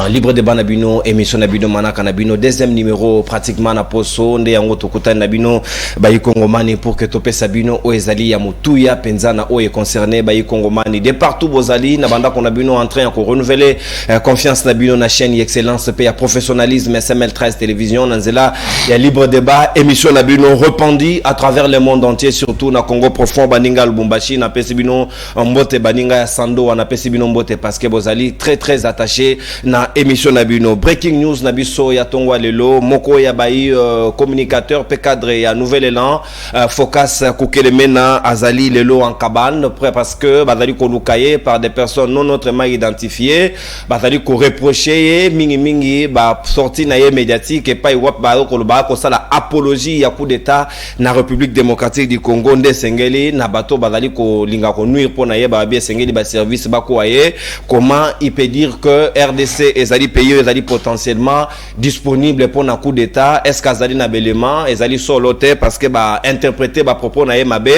Libre débat Nabino, émission Nabino Manaka Nabino, deuxième numéro pratiquement na poso, nde yango tokuta Nabino, bayi Kongomani pour que topé Sabino, o ezali ya mutuya, penzana o est concerné, bayi Kongomani, de partout bozali, nabanda qu'on Nabino en train de renouveler confiance Nabino na chaîne excellence, paye professionnalisme, SML13 télévision, nanzela, il y a libre débat, émission Nabino repandi à travers le monde entier, surtout na Congo profond, Baninga Lubumbashi, na Pesibino, Mbote Baninga Sando, na Pesibino Mbote, parce que bozali très attaché na émission Nabino. Breaking news Nabiso ya Tongwa Lelo, Moko ya Bayi communicateur, P-cadre ya Nouvel Élan, Focus Kukelemena, Azali Lelo en cabane, parce que Bazali Kolukaye par des personnes non autrement identifiées, Bazali ko reproché, mingi, sorti na médiatique, et pas Iwap Bao Koluba, kosa la apologie ya coup d'état na République démocratique du Congo, nde Sengeli, na bato Bazali ko linga ko nuire pour na ye, Babie Sengeli, ba service Bakoaye, comment il peut dire que RDC ezali payé, ezali potentiellement disponible pour un coup d'état, est-ce qu'azali na belément, ezali soloté parce que interpréter propos na mabe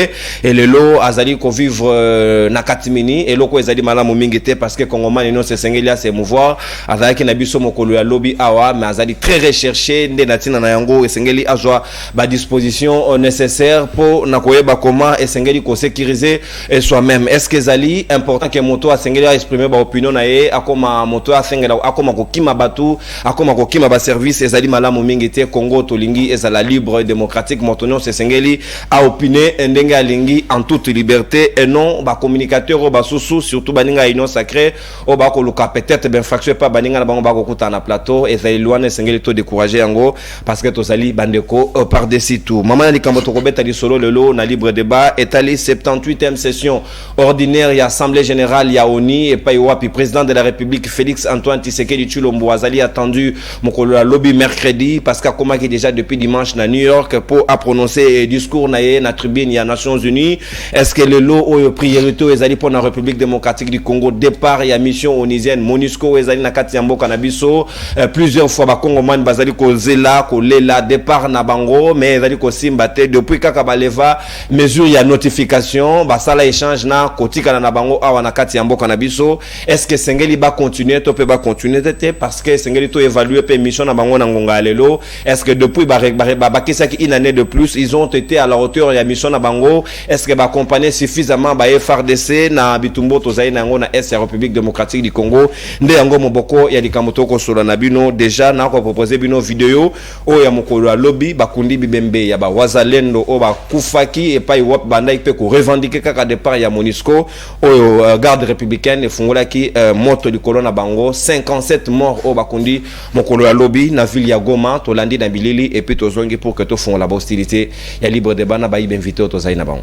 et le lot azali ko vivre na katimini et loko ezali malamu mingete parce que Kongomani non se sengeli se mouvoir azali ki na biso mokolo ya lobby awa mais azali très recherché nde natina na yango esengeli azwa disposition nécessaire pour na koyeba comment esengeli ko sécuriser soi-même. Est-ce que ezali important que moto asengeli a exprimer opinion na ye akoma moto asengela akoma kokima batu akoma kokima ba service ezali malamu mingete Congo tolingi ezala libre démocratique motonyo se sengeli a opiner ndenge alingi en toute liberté et non ba communicateur o ba susu surtout baninga union sacrée o ba ko luka peut-être ben fraction pas baninga na bango ba ko kuta na plateau ezali loine sengeli to décourager yango parce que to sali bandeko par dessus tout maman na likambo to kobeta li solo lelo na libre débat etali 78e session ordinaire ya assemblée générale ya ONI et pa wapi président de la République Félix Antoine Tshisekedi Tshilombo azali attendu mokolo la lobby mercredi parce qu'à comment qui déjà depuis dimanche na New York pour prononcer discours na tribune ya Nations Unies. Est-ce que le lot ou priorité ezali pour la République démocratique du Congo départ ya mission onisienne MONUSCO ezali na kati ya mboka na biso plusieurs fois ba Congomani bazali ko zela ko lela départ na bango mais ezali ko simbate depuis kaka baleva mesure ya notification ba sala échange na kotika na bango awa na kati ya mboka na biso. Est-ce que sengeli ba continuer to pe ba continuer parce que sengeli to évaluer pe mission na bango na ngonga lelo. Est-ce que depuis bakisa ki une année de plus ils ont été à la hauteur ya mission na bango? Est-ce que ba accompagner suffisamment ba FARDC na bitumbo to zai na ngona est la République démocratique du Congo nde yango moboko ya likamoto ko solo na bino déjà na ko proposer bino vidéo o ya mokolo ya lobby bakundi bibembe ya ba wazalendo o ba kufaki et pa iwap banda ipe ko revendiquer kaka départ ya MONUSCO o garde républicaine fungola ki moto likolo na bango 57 morts au bakundi mokolo ya lobby na ville ya Goma to landi na bilili et puis to zongi pour que to font la hostilité ya libre débat na ba invité to zaina bango.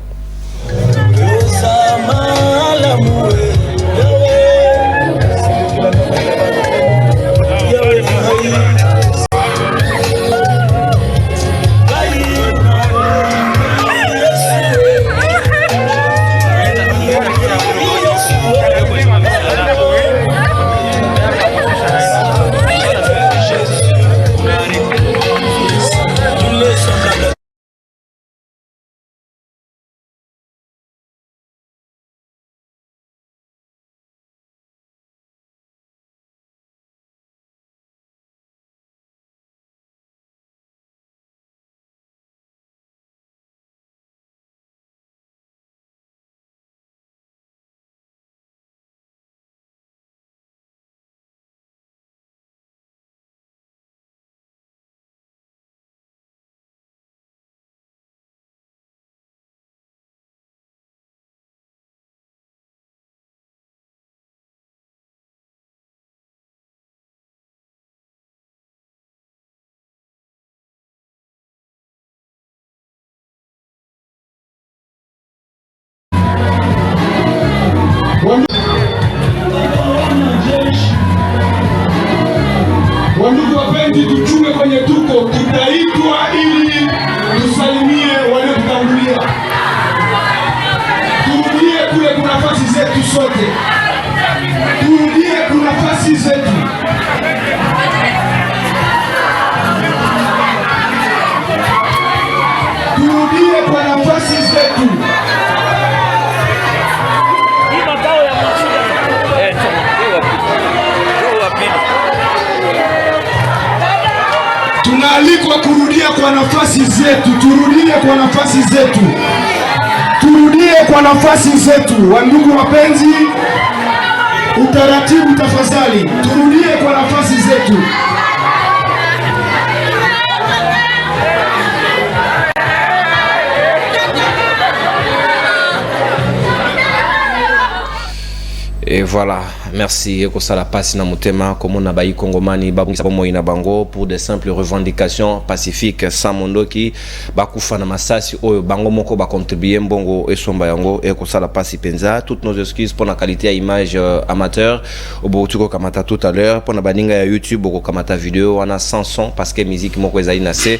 Wandugu wapenzi, tuchunge kwenye tuko, tutaitwa ili tusalimie waliotutangulia. Turudie kule kuna nafasi zetu sote. Turudie kuna nafasi zetu. Turudie kwa nafasi zetu. Tunaalikwa kurudia kwa nafasi zetu, turudie kwa nafasi zetu, turudie kwa nafasi zetu. Wandugu wapenzi, utaratibu tafadhali, turudie kwa nafasi zetu. Et voilà, merci. Et ça la passe na mutema comme on a bayi Congomani babungisa bomo ina bango pour de simples revendications pacifiques sans mondo qui bakufa na masasi oyo bango moko ba contribuer mbongo esomba yango et ça la passe penza. Toutes nos excuses pour la qualité à image amateur au botuko kamata tout à l'heure pour na baninga ya YouTube au kamata vidéo on a sans son parce que musique moko ezali na se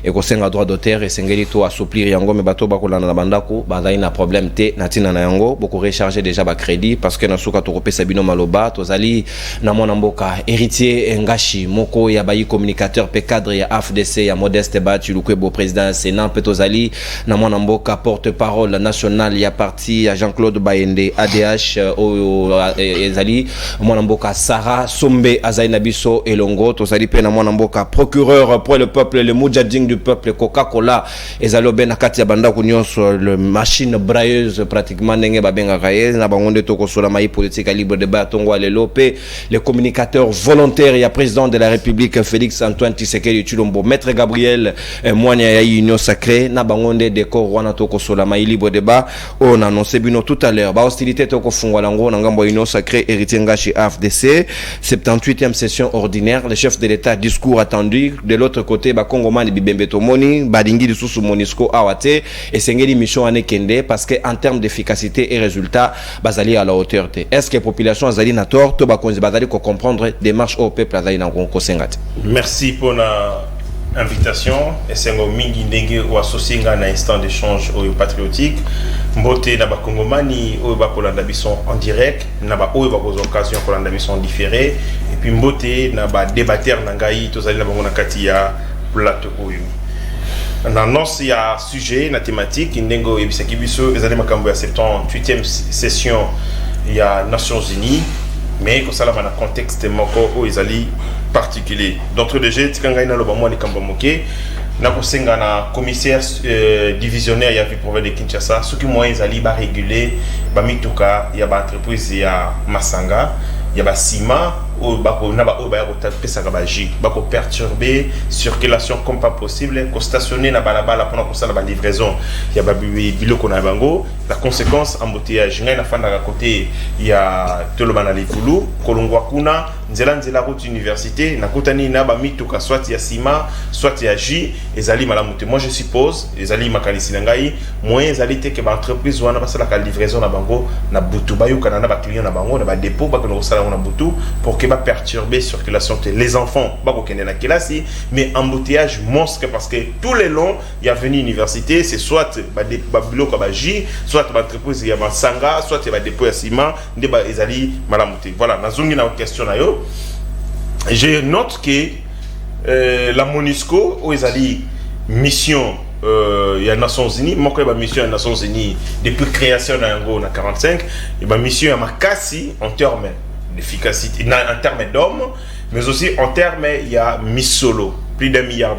et ko senga droit d'auteur et sengeli to assouplir yango me bato bakola na bandako bazali na problème te natina na yango beaucoup recharger déjà ba crédit parce que na suka to kopesa bino maloba tozali na mwana mboka héritier ngashi moko ya bayi communicateur pe cadre ya AFDC ya Modeste Batu Lukwebo président Sénat pe tozali na mwana mboka porte-parole national ya parti ya Jean-Claude Bayende ADH ezali mwana mboka Sarah Sombe azali na biso elongo tozali pe na mwana mboka procureur pour le peuple le mujahidin du peuple Coca-Cola ezalo ben kati ya banda kunyonso le machine brailleuse pratiquement ndenge babenga kaye na bangonde to kosola mai politique à libre débat tongo alelopé le communicateur volontaire et président de la République Félix Antoine Tshisekedi Tshilombo maître Gabriel Moania ya Union Sacrée na bangonde décor wana to kosola mai libre débat on a annoncé bino tout à l'heure ba hostilité to kofungwa lango na ngambo Union Sacrée héritier ngashi AFDC 78e session ordinaire le chef de l'État discours attendu de l'autre côté ba Congomani bibembe tomoni badingi lisusu Monisco awate et sengeli mission ane kende parce que en termes d'efficacité et résultats bazali à la hauteur. Est-ce que la population azali na tort to ba konzi bazali ko comprendre démarche au peuple azali na ko sengate? Merci pour la invitation et sengo mingi ndenge ou associé nga na instant d'échange au patriotique mbote na ba Congomani o ba kolanda bison en direct na ba o ba occasion kolanda bison différé et puis mbote na ba débatteur na ngai tozali na bango na kati ya plateau oyo. L'annonce il y a sujet na thématique ndengo ebisaki biso ezali makambo ya 78e session il y a Nations Unies mais que ça là dans un contexte moko o ezali particulier d'entre les jets tikanga ina loba moi ni kamba moke na kosenga na commissaire divisionnaire ya province de Kinshasa ce qui moi ezali ba réguler ba mituka ya ba entreprise ya Masanga ya ba ciment ou bako na ba o ba pesa ba ji bako perturber circulation comme pas possible ko stationner na balabala pendant ko sala ba livraison ya ba biloko na bango la conséquence embouteillage ngai na fanda ka côté ya toloba na likulu kolongwa kuna nzela route université na kotani na ba mituka soit ya ciment soit ya ji ezali malamu te moi je suppose ezali makanisi na ngai moyen ezali te que ba entreprise wana basala ka livraison na bango na butu bayuka na ba client na bango na ba dépôt ba ko sala na butu pour que perturber circulation les enfants mais embouteillage monstre parce que tous les longs il y a venu université c'est soit des babilo kabaji soit entreprise ya Masanga soit des dépôt ya ciment des ezali malamuté voilà nazungi na question na yo je note que la Monisco ou ezali mission il y a Nations Unies moi quand mission des Nations Unies depuis création na yango na 45 et ma mission ya makasi en termes d'efficacité en termes d'hommes mais aussi en termes il y a Missolo plus d'$1 milliard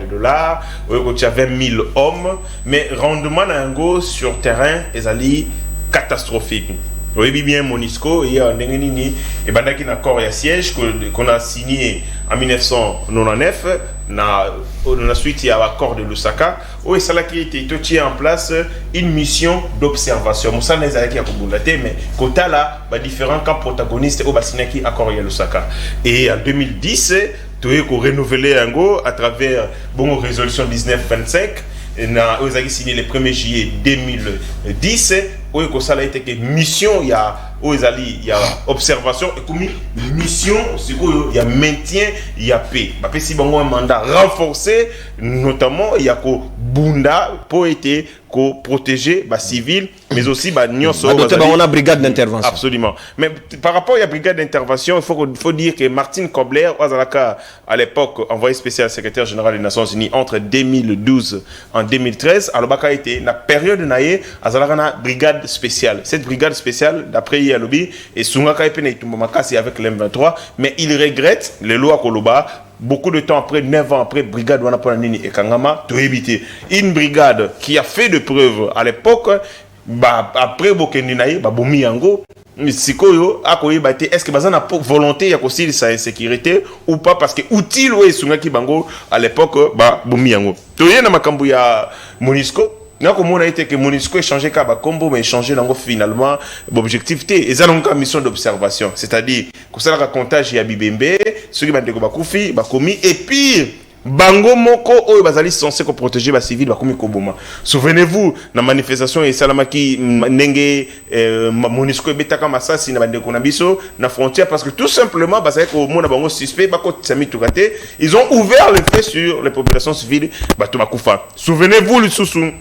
tu as 20 000 hommes mais rendement nango sur terrain ezali catastrophique. Oui bien Monisco et ndengeni et bandaki na accord ya siège qu'on a signé en 1999 na suite il y a l'accord de Lusaka où ça qui était tout en place une mission d'observation ça les a qui a kubulaté mais quota là différents camps protagonistes au basinaki accord ya Lusaka et en 2010 tu es renouvelé à travers bon résolution 1925 na ozaki signé le 1er juillet 2010 où ça a été que mission il y a il y a observation et comme mission c'est quoi il y a maintien il y a paix bah si bon un mandat renforcé notamment il y a ko bunda pour être ko protéger bah civil mais aussi bah nyonso on a brigade d'intervention absolument mais par rapport à la brigade d'intervention il faut dire que Martin Kobler à l'époque envoyé spécial secrétaire général des Nations Unies entre 2012 en 2013 alors bah été la période naé azalaka brigade spéciale cette brigade spéciale d'après lobby et Sungaka Epene Makasi avec l'M23 mais il regrette les lois Koloba beaucoup de temps après, 9 ans après, brigade wana pona nini ekangama to éviter. Une brigade qui a fait de preuves à l'époque, après bokendi na ye bomi yango sikoyo akoyeba te est-ce que bazana volonté ya kosili sa insécurité ou pas parce que utile ou esungaki bango à l'époque bomi yango. Toye na makambu ya MONUSCO nako mona ite que MONUSCO échanger ka ba combo mais échanger nango finalement objectif té ezalonga mission d'observation, c'est-à-dire que ça la comptage ya bibembe ceux qui bandeko bakufi bakomi et pire bango moko oyo bazali censé ko protéger ba civil bakomi koboma. Souvenez-vous na manifestation et salamaki ndenge MONUSCO betaka masasi na bandeko na biso na frontière parce que tout simplement bazali ko mona bango suspect bako tsami tukate, ils ont ouvert le feu sur les populations civiles bato bakufa. Souvenez-vous le sousou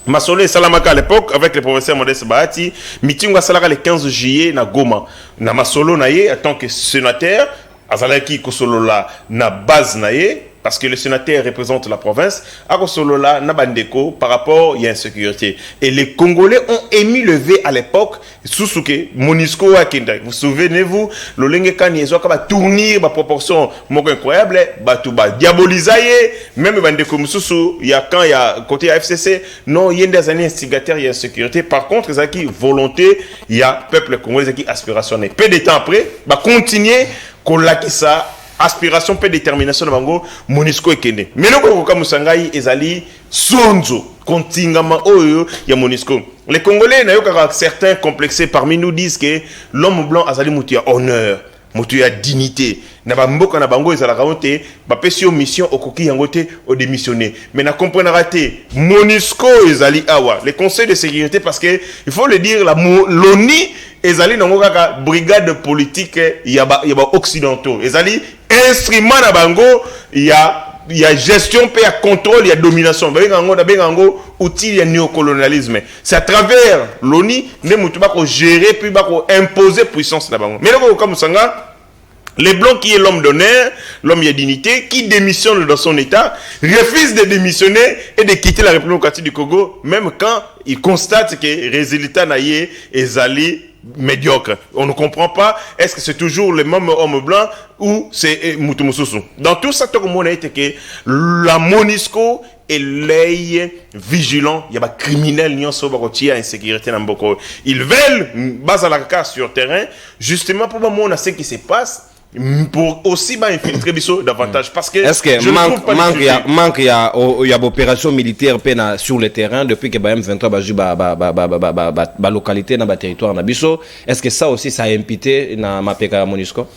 Masolo et Salamaka à l'époque avec le professeur Modeste Bahati meeting wa salaka le 15 juillet na Goma na Masolo naye en tant que sénateur azalaki kosolola na base naye parce que le sénateur représente la province, à Kosolola, Nabandeko, par rapport à l'insécurité. Et les Congolais ont émis le V à l'époque, Susuke, MONUSCO à Kenda. Vous souvenez-vous, le Lengekani, ils ont tourner, proportion, incroyable, diaboliser, même Bandeko Moussou, il y a quand il y a côté FCC, non, il y a des années instigateurs, il y a insécurité. Par contre, il y a qui volonté, il y a peuple congolais qui aspirationné. Peu de temps après, continuer, qu'on l'a qui ça, aspiration peu détermination de bango MONUSCO ekende meno ko ka musangai ezali sonzo kontingama oyo ya MONUSCO. Les Congolais na yoka certains complexés parmi nous disent que l'homme blanc azali mutu ya honneur, mutu ya dignité na ba mboka na bango ezala kaonte ba pesio mission okoki yango te o démissionner mais na comprendra te MONUSCO ezali awa les conseils de sécurité parce que il faut le dire la l'ONU ezali nango kaka brigade politique ya ba occidentaux ezali instrument na bango il y a gestion puis il y a contrôle il y a domination bengango outil ya néocolonialisme c'est à travers l'ONU ne mutu ba ko gérer puis ba ko imposer puissance na bango mais loko comme sanga les blancs qui est l'homme d'honneur, l'homme de dignité, qui démissionne dans son état, refuse de démissionner et de quitter la République démocratique du Congo, même quand il constate que les résultats naïe est allé médiocre. On ne comprend pas, est-ce que c'est toujours le même homme blanc ou c'est Moutoumoussousou. Dans tout ça, tout le monde a été que la MONUSCO et l'œil vigilant, il y a des criminels qui ont insécurité dans beaucoup. Ils veulent, base à la carte sur terrain, justement pour le moment, on sait ce qui se passe. Pour aussi infiltrer davantage parce que est-ce que manque il y a opération militaire sur le terrain depuis que M23 ba localité dans ba territoire na biso, est-ce que ça aussi ça a imputé na mapeka MONUSCO?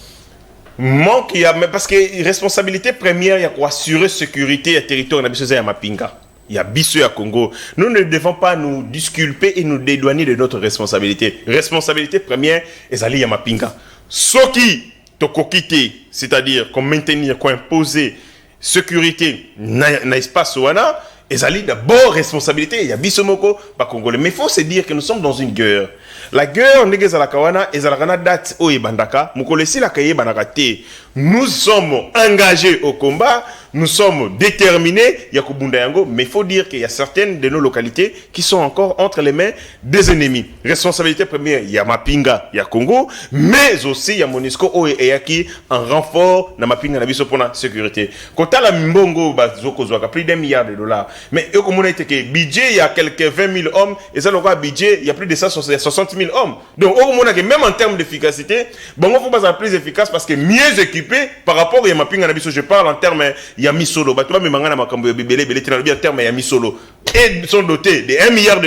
Manque il y a mais parce que responsabilité première il y a quoi assurer sécurité et territoire na biso ya mapinga. Il y a biso ya Congo. Nous ne devons pas nous disculper et nous dédouaner de notre responsabilité. Responsabilité première ezali ya mapinga. Soki tokokite, c'est-à-dire qu'on maintenir, qu'on imposer sécurité na espace wana, ezali d'abord responsabilité, il y a bisomoko pas congolais. Mais il faut se dire que nous sommes dans une guerre. La guerre ndenge za la kawana ezalakana date o ebandaka, mukolesi la kaye banaka te. Nous sommes engagés au combat, nous sommes déterminés, il y a Kubunda Yango, mais il faut dire qu'il y a certaines de nos localités qui sont encore entre les mains des ennemis. Responsabilité première, il y a Mapinga, il y a Congo, mais aussi il y a MONUSCO et Yaki en renfort dans Mapinga na biso pour la sécurité. Quand la Mbongo bazoko zwaka plus d'$1 milliard. Mais eux comme on a été que budget il y a quelques 20 000 hommes et ça le budget il y a plus de 60 000 hommes. Donc au moins même en termes d'efficacité, bon faut pas être plus efficace parce que mieux équipé par rapport à Mapinga na biso, je parle en termes il y a Misolo, bah tu vas me mangana makambo bébélé, belé tu bien terme il y a Misolo et sont dotés de $1 milliard.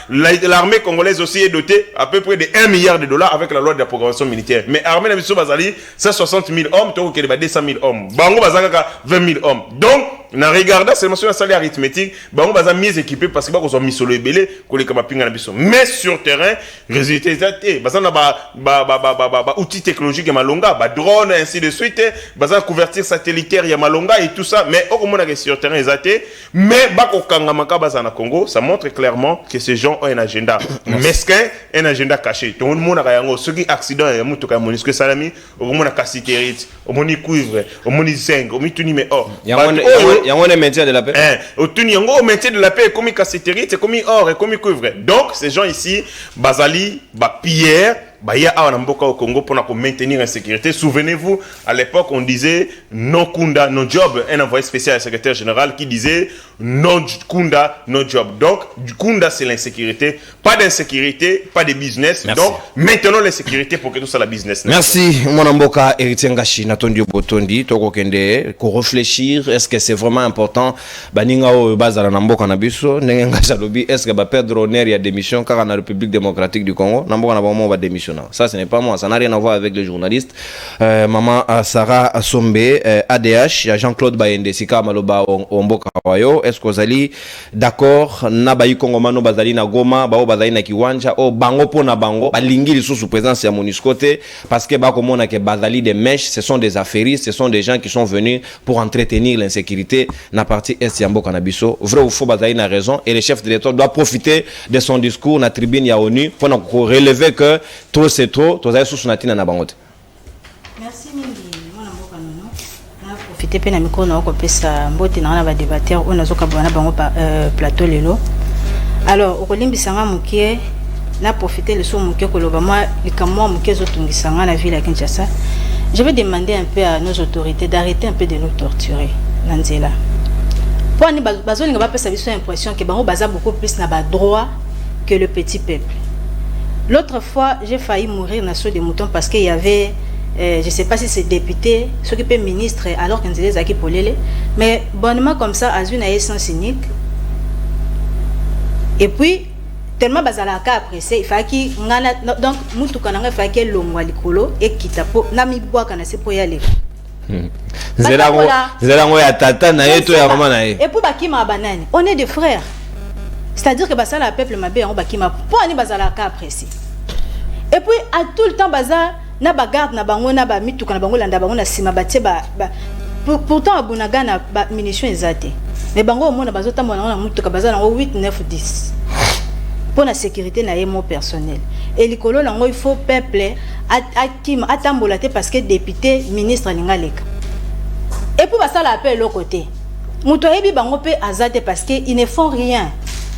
L'armée congolaise aussi est dotée à peu près de $1 milliard avec la loi de la programmation militaire. Mais l'armée na biso bazali 160 000 hommes, donc il y a 200 000 hommes. Bango bazaka 20 000 hommes. Donc na regardant c'est mention salaire arithmétique, bango baza mieux équipé parce que ba ko Misolo belé ko le Mapinga na biso. Mais sur terrain, résultat exacté, bazana ba outils technologiques ya malonga, ba drone ainsi de suite, bazana couverture satellitaire ya malonga et tout ça, mais au moins sur terrain exacté, mais bako kangamaka bazana Congo, ça montre clairement que ces gens ont un agenda mesquin, un agenda caché. Tout le monde a yango, ceux qui accident ya mutuka MONUSCO salami, au moins na cassiterite, au moins cuivre, au moins zinc, au moins tout mais or. Yango le maintien de la paix. Au tout yango maintien de la paix comme cassiterite, comme or et comme cuivre. Donc ces gens ici, bazali ba pierre baya awa na mboka au Congo pour maintenir la sécurité. Souvenez-vous, à l'époque, on disait no Kunda, no job. Un envoyé spécial à secrétaire général qui disait no Kunda, no job. Donc, du Kunda, c'est l'insécurité. Pas d'insécurité, pas de business. Merci. Donc, maintenons l'insécurité pour que tout ça la business. Merci, mon mboka Héritier Ngashi, Natondi Botondi, Toko Kende, ko réfléchir, est-ce que c'est vraiment important, baninga o bazala na mboka na biso, nenga chalobi, est-ce que ba perdre honneur ya démission car en République démocratique du Congo, na mboka na ba va démissionner. Ça ce n'est pas moi, ça n'a rien à voir avec les journalistes. Maman Sarah Sombe, ADH, Jean-Claude Bayende Sika Maloba Omboka Wayo, est-ce que vous allez d'accord na bayi Congomano bazali na Goma, bao bazali na Kiwanja, o bango po na bango, balingi li sous présence ya MONUSCO parce que bakomona ke bazali des mèches, ce sont des affairistes, ce sont des gens qui sont venus pour entretenir l'insécurité na partie est ya mboka na biso. Vrai ou faux, bazali na raison et le chef de l'État doit profiter de son discours na tribune ya ONU pour relever que trop c'est trop, to za sous na tina na bangote. Merci mingi mwana mboka nono. Na profiter pe na micro na ko pesa mbote na ba débatteur on azoka bana bango plateau lelo. Alors okolimbisanga mukie na profiter le son mukie koloba moi likamwa mukie zotungisanga na ville ya Kinshasa. Je vais demander un peu à nos autorités d'arrêter un peu de nous torturer nanzela. Pour ni bazolinga ba pesa biso impression que bango baza beaucoup plus na ba droit que le petit peuple. L'autre fois, j'ai failli mourir dans saut de mouton parce qu'il y avait, je ne sais pas si c'est député, ceux qui peuvent ministre, alors qu'ils étaient Zaki Polele, mais bonnement comme ça, à une sens cynique. Et puis, tellement bazalaka apprécié, il fallait qu'il donc mutu kananga il fallait qu'il longwa likolo et kitapo nami bois kana c'est pour y aller. Zelango ya tata na yeto ya maman na ye. Et pour bakima banani, on est des frères. C'est-à-dire que basala peuple mabé on bakima pour ani bazalaka apprécié. Et puis à tout le temps baza na bagarde na bango na ba mituka na bango landa bango na sima batie ba pourtant abunaga na ba munitions ezate. Mais bango au monde bazota mona na mutuka baza na 8 9 10. Pour la sécurité na yemo personnel. Et likolo lango il faut peuple akim atambolaté parce que député ministre linga leka. Et puis basala appel l'autre côté. Mutoyebi bango pe azate parce que ils ne font rien.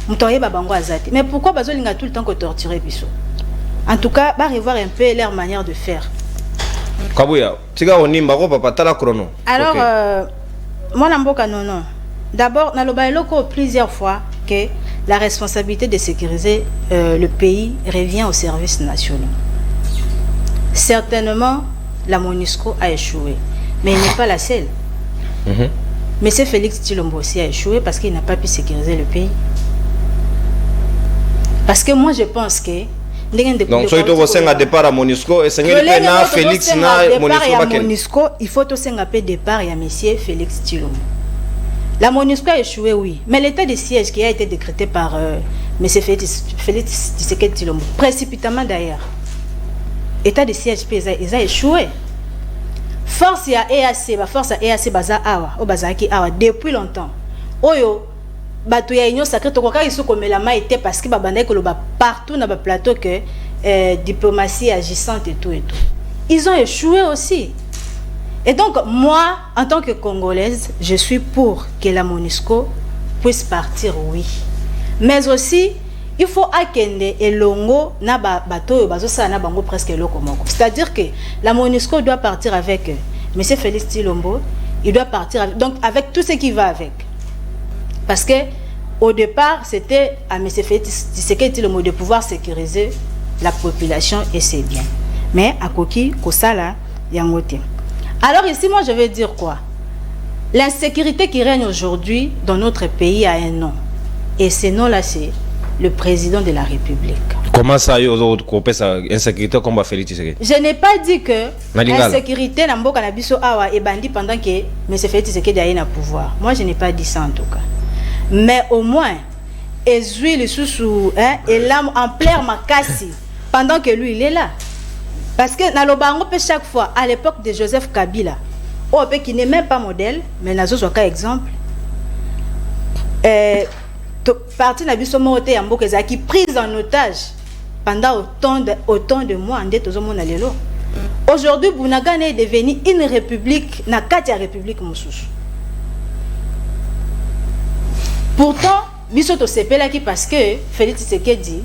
Mutoyeba bango azate. Mais pourquoi bazolinga tout le temps que torturer biso? En tout cas, va revoir un peu leur manière de faire. Kabuya, tiga onimba ko papa tala chrono. Alors, moi namboka non. D'abord, na loba eloko plusieurs fois que la responsabilité de sécuriser le pays revient aux services nationaux. Certainement, la MONUSCO a échoué, mais il n'est pas la seule. Monsieur Félix Tshilombo aussi a échoué parce qu'il n'a pas pu sécuriser le pays. Parce que moi, je pense que donc soit tu veux un départ à MONUSCO et Seigneur Pena Félix na MONUSCO il faut aussi un peu départ à monsieur Félix Tshilombo. La MONUSCO a échoué oui, mais l'état de siège qui a été décrété par monsieur Félix Tshisekedi Tshilombo précipitamment d'ailleurs. État de siège ils a échoué. Force ya EAC, force à EAC baza awa, o bazaki awa depuis longtemps. Oyo bato ya union sacrée tokoka iso komela ma était parce que babanda ko loba partout na ba plateau que diplomatie agissante et tout. Ils ont échoué aussi. Et donc moi en tant que Congolaise, je suis pour que la MONUSCO puisse partir oui. Mais aussi il faut akende elongo na bato bazo sa na bango presque loko moko. C'est-à-dire que la MONUSCO doit partir avec monsieur Félix Tshilombo, il doit partir avec tout ce qui va avec. Parce que au départ, c'était à M. Félix Tshisekedi Tshilombo de pouvoir sécuriser la population et c'est bien. Mais à Koki, Kosala, Yangote. Alors ici, moi, je vais dire quoi? L'insécurité qui règne aujourd'hui dans notre pays a un nom. Et ce nom-là, c'est le président de la République. Comment ça, insécurité comme Félix Tshisekedi? Je n'ai pas dit que l'insécurité n'a pas été bandit pendant que M. Félix Tshisekedi a eu le pouvoir. Moi, je n'ai pas dit ça en tout cas. Mais au moins, Ezui sous et l'âme en plein makasi pendant que lui il est là. Parce que dans le bango chaque fois à l'époque de Joseph Kabila, qui n'est même pas modèle, mais nazo soit exemple. Parti na biso moté ya mboka qui prise en otage pendant autant de mois en dette na lelo. Aujourd'hui, Bunagana est devenu une république, na katia république mosusu. Pourtant, biso to sepela ki parce que Félix Tshisekedi,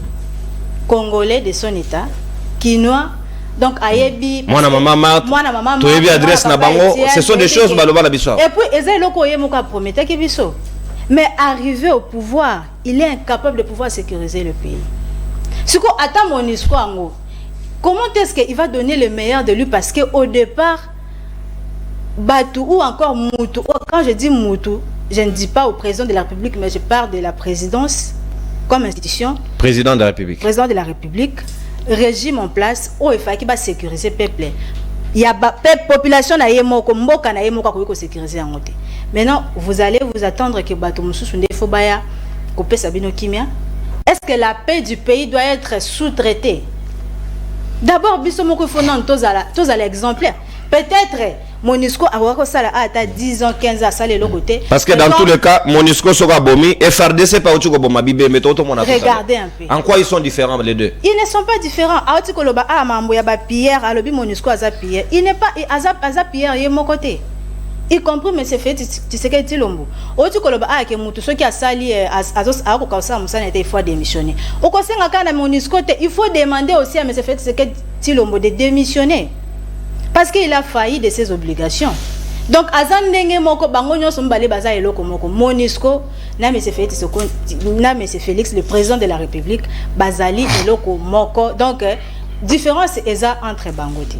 Congolais de son état, quinoa. Donc ayebi mwana maman to yebi adresse na bango, ce sont des choses baloba la biso. Et puis ezelo ko yemoka promettait que biso. Mais arrivé au pouvoir, il est incapable de pouvoir sécuriser le pays. Ce qu'on attend MONUSCO ango. Comment est-ce qu'il va donner le meilleur de lui, parce que au départ Batou ou encore Moutou, quand je dis Moutou, je ne dis pas au président de la République, mais je parle de la présidence comme institution. Président de la République. Président de la République. Régime en place où il faut qu'il va sécuriser le peuple. Il y a la population na yemoko mboka na yemoko ko sécuriser en côté. Maintenant, vous allez vous attendre que Bato Moussou Ndefo Baya couper Sabino Kimia. Est-ce que la paix du pays doit être sous-traitée? D'abord, biso moko fonan tous à l'exemplaire. Peut-être MONUSCO a sala à 10 ans, 15 ans, ça les côté. Parce que dans tous les cas, MONUSCO sera bomi et FARDC pas au boma bibé mais tout le monde a. Regardez un peu. En quoi ils sont différents les deux? Ils ne sont pas différents. Aoti koloba a mambo ya ba Pierre, alobi MONUSCO aza Pierre. Il n'est pas aza Pierre yé mon côté. Y compris mais c'est fait tu sais que Tilombo. Aoti koloba a ke mutu soki asali azos a ko kausa musana était il faut démissionner. Au kosenga kana MONUSCO il faut demander aussi à monsieur fait tu sais que Tilombo de démissionner. Parce qu'il a failli de ses obligations. Donc, Azandenge Moko, Bangonyo Sombale Baza et Loko Moko, MONUSCO, na M. Félix, le président de la République, Bazali et Loko Moko. Donc, différence est ça entre Bangoti.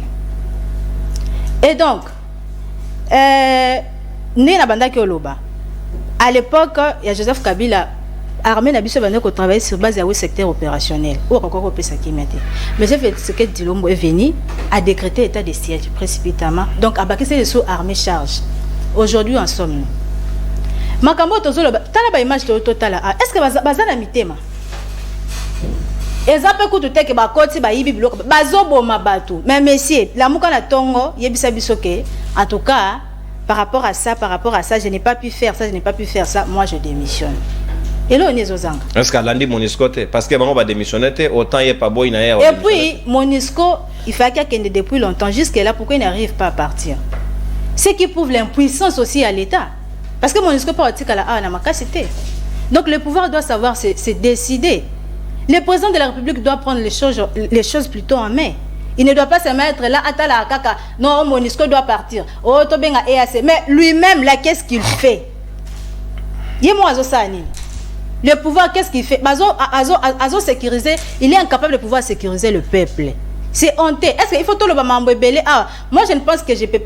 Et donc, Nina Banda Kioloba, à l'époque, il y a Joseph Kabila. Armée n'a pas besoin de travailler sur base du secteur opérationnel. Mais ce que Dilombo est venu à décréter l'état de siège précipitamment. Donc, à bâtir les sous-armées charge. Aujourd'hui, en somme. Makambo tozolo, t'as la image totale. Est-ce que bazana mitema? Ezape kutu teke ba koti ba yibi bloc bazobo mabatu. Mais messieurs, la muka na tongo yebisa bisoke. En tout cas, par rapport à ça, je n'ai pas pu faire ça, moi je démissionne. Et là, on est aux angles. Est-ce qu'à lundi, MONUSCO, parce que on va démissionner, autant il n'y a pas beau, il y a. Et puis, MONUSCO, il fait qu'il y ait depuis longtemps, jusqu'à là, pourquoi il n'arrive pas à partir? Ce qui prouve l'impuissance aussi à l'État. Parce que MONUSCO peut dire qu'à la macacité. Donc, le pouvoir doit savoir se décider. Le président de la République doit prendre les choses plutôt en main. Il ne doit pas se mettre là, atala kaka. Non, MONUSCO doit partir. Oh, Tobenga EAC. Mais lui-même, là, qu'est-ce qu'il fait? Yé-moi, Azosani. Le pouvoir, qu'est-ce qu'il fait? Azo sécuriser, il est incapable de pouvoir sécuriser le peuple. C'est honteux. Est-ce qu'il faut tout le mambo belé? Moi je ne pense que je peux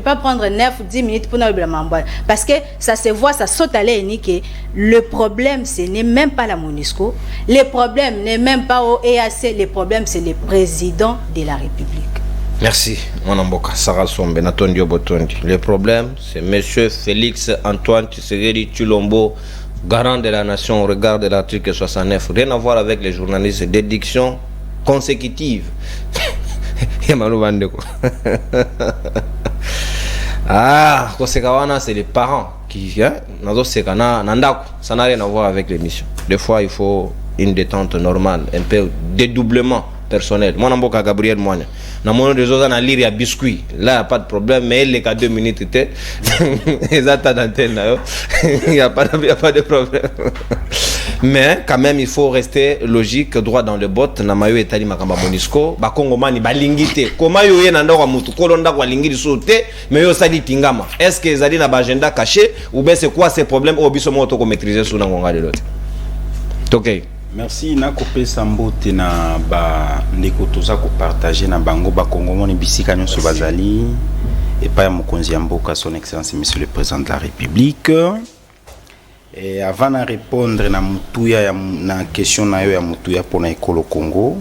pas prendre 9 ou 10 minutes pour le mambo. Parce que ça se voit, ça saute à l'air que le problème, ce n'est même pas la MONUSCO. Le problème n'est même pas au EAC. Le problème, c'est le président de la République. Merci, mon amboka, Sarah Sombe, Natondio Botondi. Le problème, c'est monsieur Félix Antoine Tshisekedi Tshilombo, garant de la nation au regard de l'article 69. Rien à voir avec les journalistes d'édiction consécutive. Ah, c'est les parents qui viennent. Ça n'a rien à voir avec l'émission. Des fois, il faut une détente normale, un peu dédoublement personnel. Moi, je Gabriel Moine. Dans mon des autres, on lire à biscuit. Là, il n'y a pas de problème, mais les cas 2 minutes, il n'y a pas de problème. Mais quand même, il faut rester logique, droit dans le bot. Namayo etali makamba MONUSCO, ba Congomani ba lingité. Comment yo yena ndako mutu kolonda kwa lingiri sauter, mais yo sali tingama. Est-ce que ezali na ba agenda caché ou bien c'est quoi ces problèmes au biso moto ko maîtriser sous ngonga de l'autre? OK. Merci na kopé sambote na ba ndeko toza ko partager na bango ba Congomani bisika nyonso bazali et pas ya mokonzi ya mboka son excellence monsieur le président de la République. Et avant de répondre à la question de Moutuya pour l'école au Congo,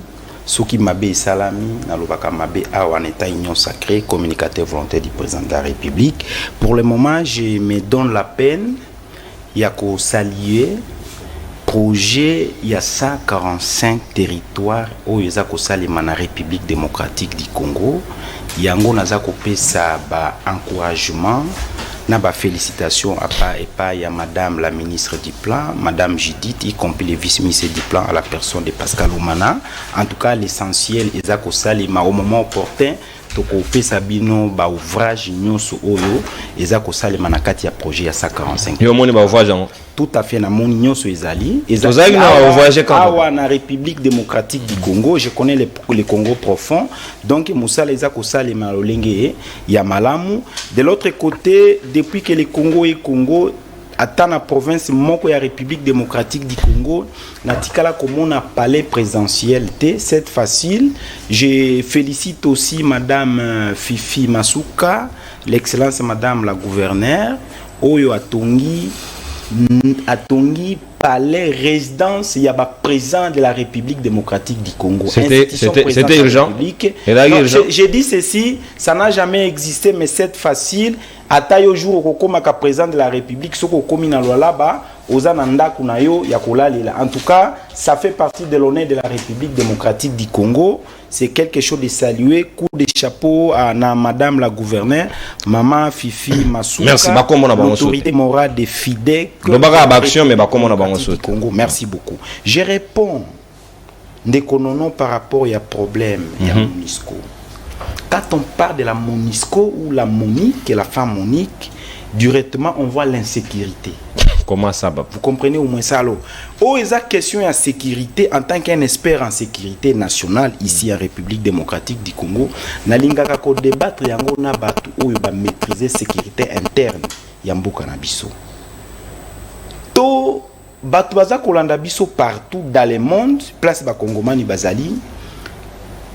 ce qui m'a dit salami, en état union sacrée, communicateur volontaire du président de la République. Pour le moment, je me donne la peine, il y a qu'au saluer projet, il y a 145 territoires où il y a qu'au saluer la République démocratique du Congo. Il y a un encouragement. Naba félicitations à madame la ministre du plan, madame Judith, y compris le vice-ministre du plan à la personne de Pascal Oumana. En tout cas, l'essentiel est au moment opportun, toko pesa bino ba ouvrage nyonso oyo eza ko salema na kati ya projet ya 145. Yo moni ba ouvrage en tout à fait na moni nyonso ezali awa na République démocratique du Congo. Je connais les Congo profond, donc musala eza ko salema lolenge ya malamu. De l'autre côté, depuis que le Congo est Congo ata na province moko ya République démocratique du Congo natikala komona palais présidentiel te, c'est facile. Je félicite aussi madame Fifi Masuka, l'excellence madame la gouverneure oyo atongi palais résidence il y a président de la République démocratique du Congo. C'était urgent. J'ai dit ceci, ça n'a jamais existé, mais c'est facile. Atayo jour okoma ka président de la République soko komi na loi là-bas ozananda kunayo ya kolalila. En tout cas, ça fait partie de l'honneur de la République démocratique du Congo. C'est quelque chose de saluer. Coup de chapeau à madame la gouverneure, maman Fifi Masuka. Merci, l'autorité morale des FIDEC. Congo. Merci beaucoup. Je réponds d'économie par rapport à problème il y a MONUSCO. Quand on parle de la MONUSCO ou la Monique, la femme Monique, directement on voit l'insécurité. Comment ça va? Vous comprenez au moins ça alors. Oh, il y a question de sécurité en tant qu'un expert en sécurité nationale ici en République démocratique du Congo. Nalingaka ko débattre yango na batu ou ba maîtriser sécurité interne yamboka na biso. To batu baza kolanda biso partout dans le monde, place ba Kongomani bazali.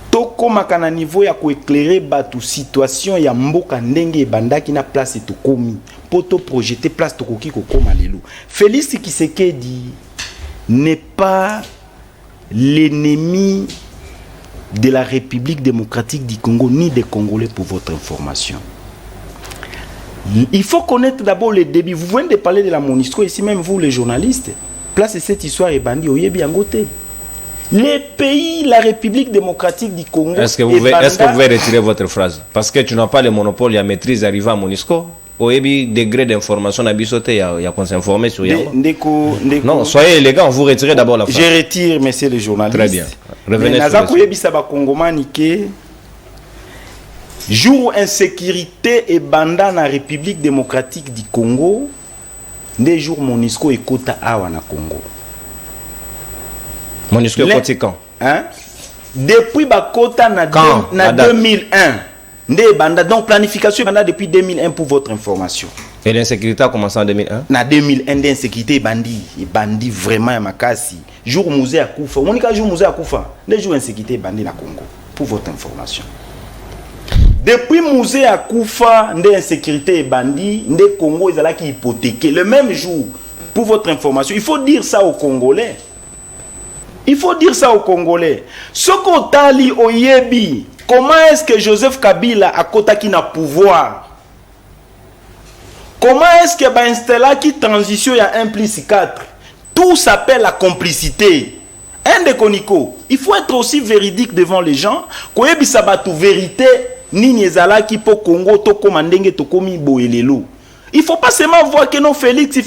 To komaka na niveau ya ko éclairer batu situation ya mboka ndenge bandaki na place to komi. Poto projeter place tokoki kokoma lelo. Félix Tshisekedi n'est pas l'ennemi de la République démocratique du Congo ni des Congolais pour votre information. Il faut connaître d'abord le début. Vous venez de parler de la MONUSCO ici, même vous les journalistes. Place cette histoire est bandit au yebi angote. Les pays, la République démocratique du Congo. Est-ce que vous pouvez retirer votre phrase? Parce que tu n'as pas le monopole, il y a maîtrise arrivée à MONUSCO. Au degré d'information, il y a qu'on s'informer sur Yango. Non, soyez élégant, vous retirez d'abord la phrase. Je retire, messieurs les journalistes. Très bien. Revenez sur le jour insécurité et banda na République démocratique du Congo, des jours MONUSCO et Kota Awa na Congo. MONUSCO est quand? Hein? Depuis Bakota na 2001. Donc planification depuis 2001 pour votre information. Et l'insécurité a commencé en 2001? Na 2001 l'insécurité bandi vraiment makasi. Jour musée à Koufa. On dit jour musée à Koufa. Les jours insécurité bandi na Congo pour votre information. Depuis musée à Koufa, l'insécurité bandi, le Congo est là qui hypothéqué le même jour pour votre information. Il faut dire ça aux Congolais. Il faut dire ça aux Congolais. Ce qu'on tali au yebi. Comment est-ce que Joseph Kabila a kotaki na pouvoir? Comment est-ce que ba installa qui transition ya 1+4? Tout s'appelle la complicité. Un de Koniko. Il faut être aussi véridique devant les gens. Koyebi sabatu vérité nini ezala ki po Congo to komandenge to komi boelelo. Il faut pas seulement voir que non Félix,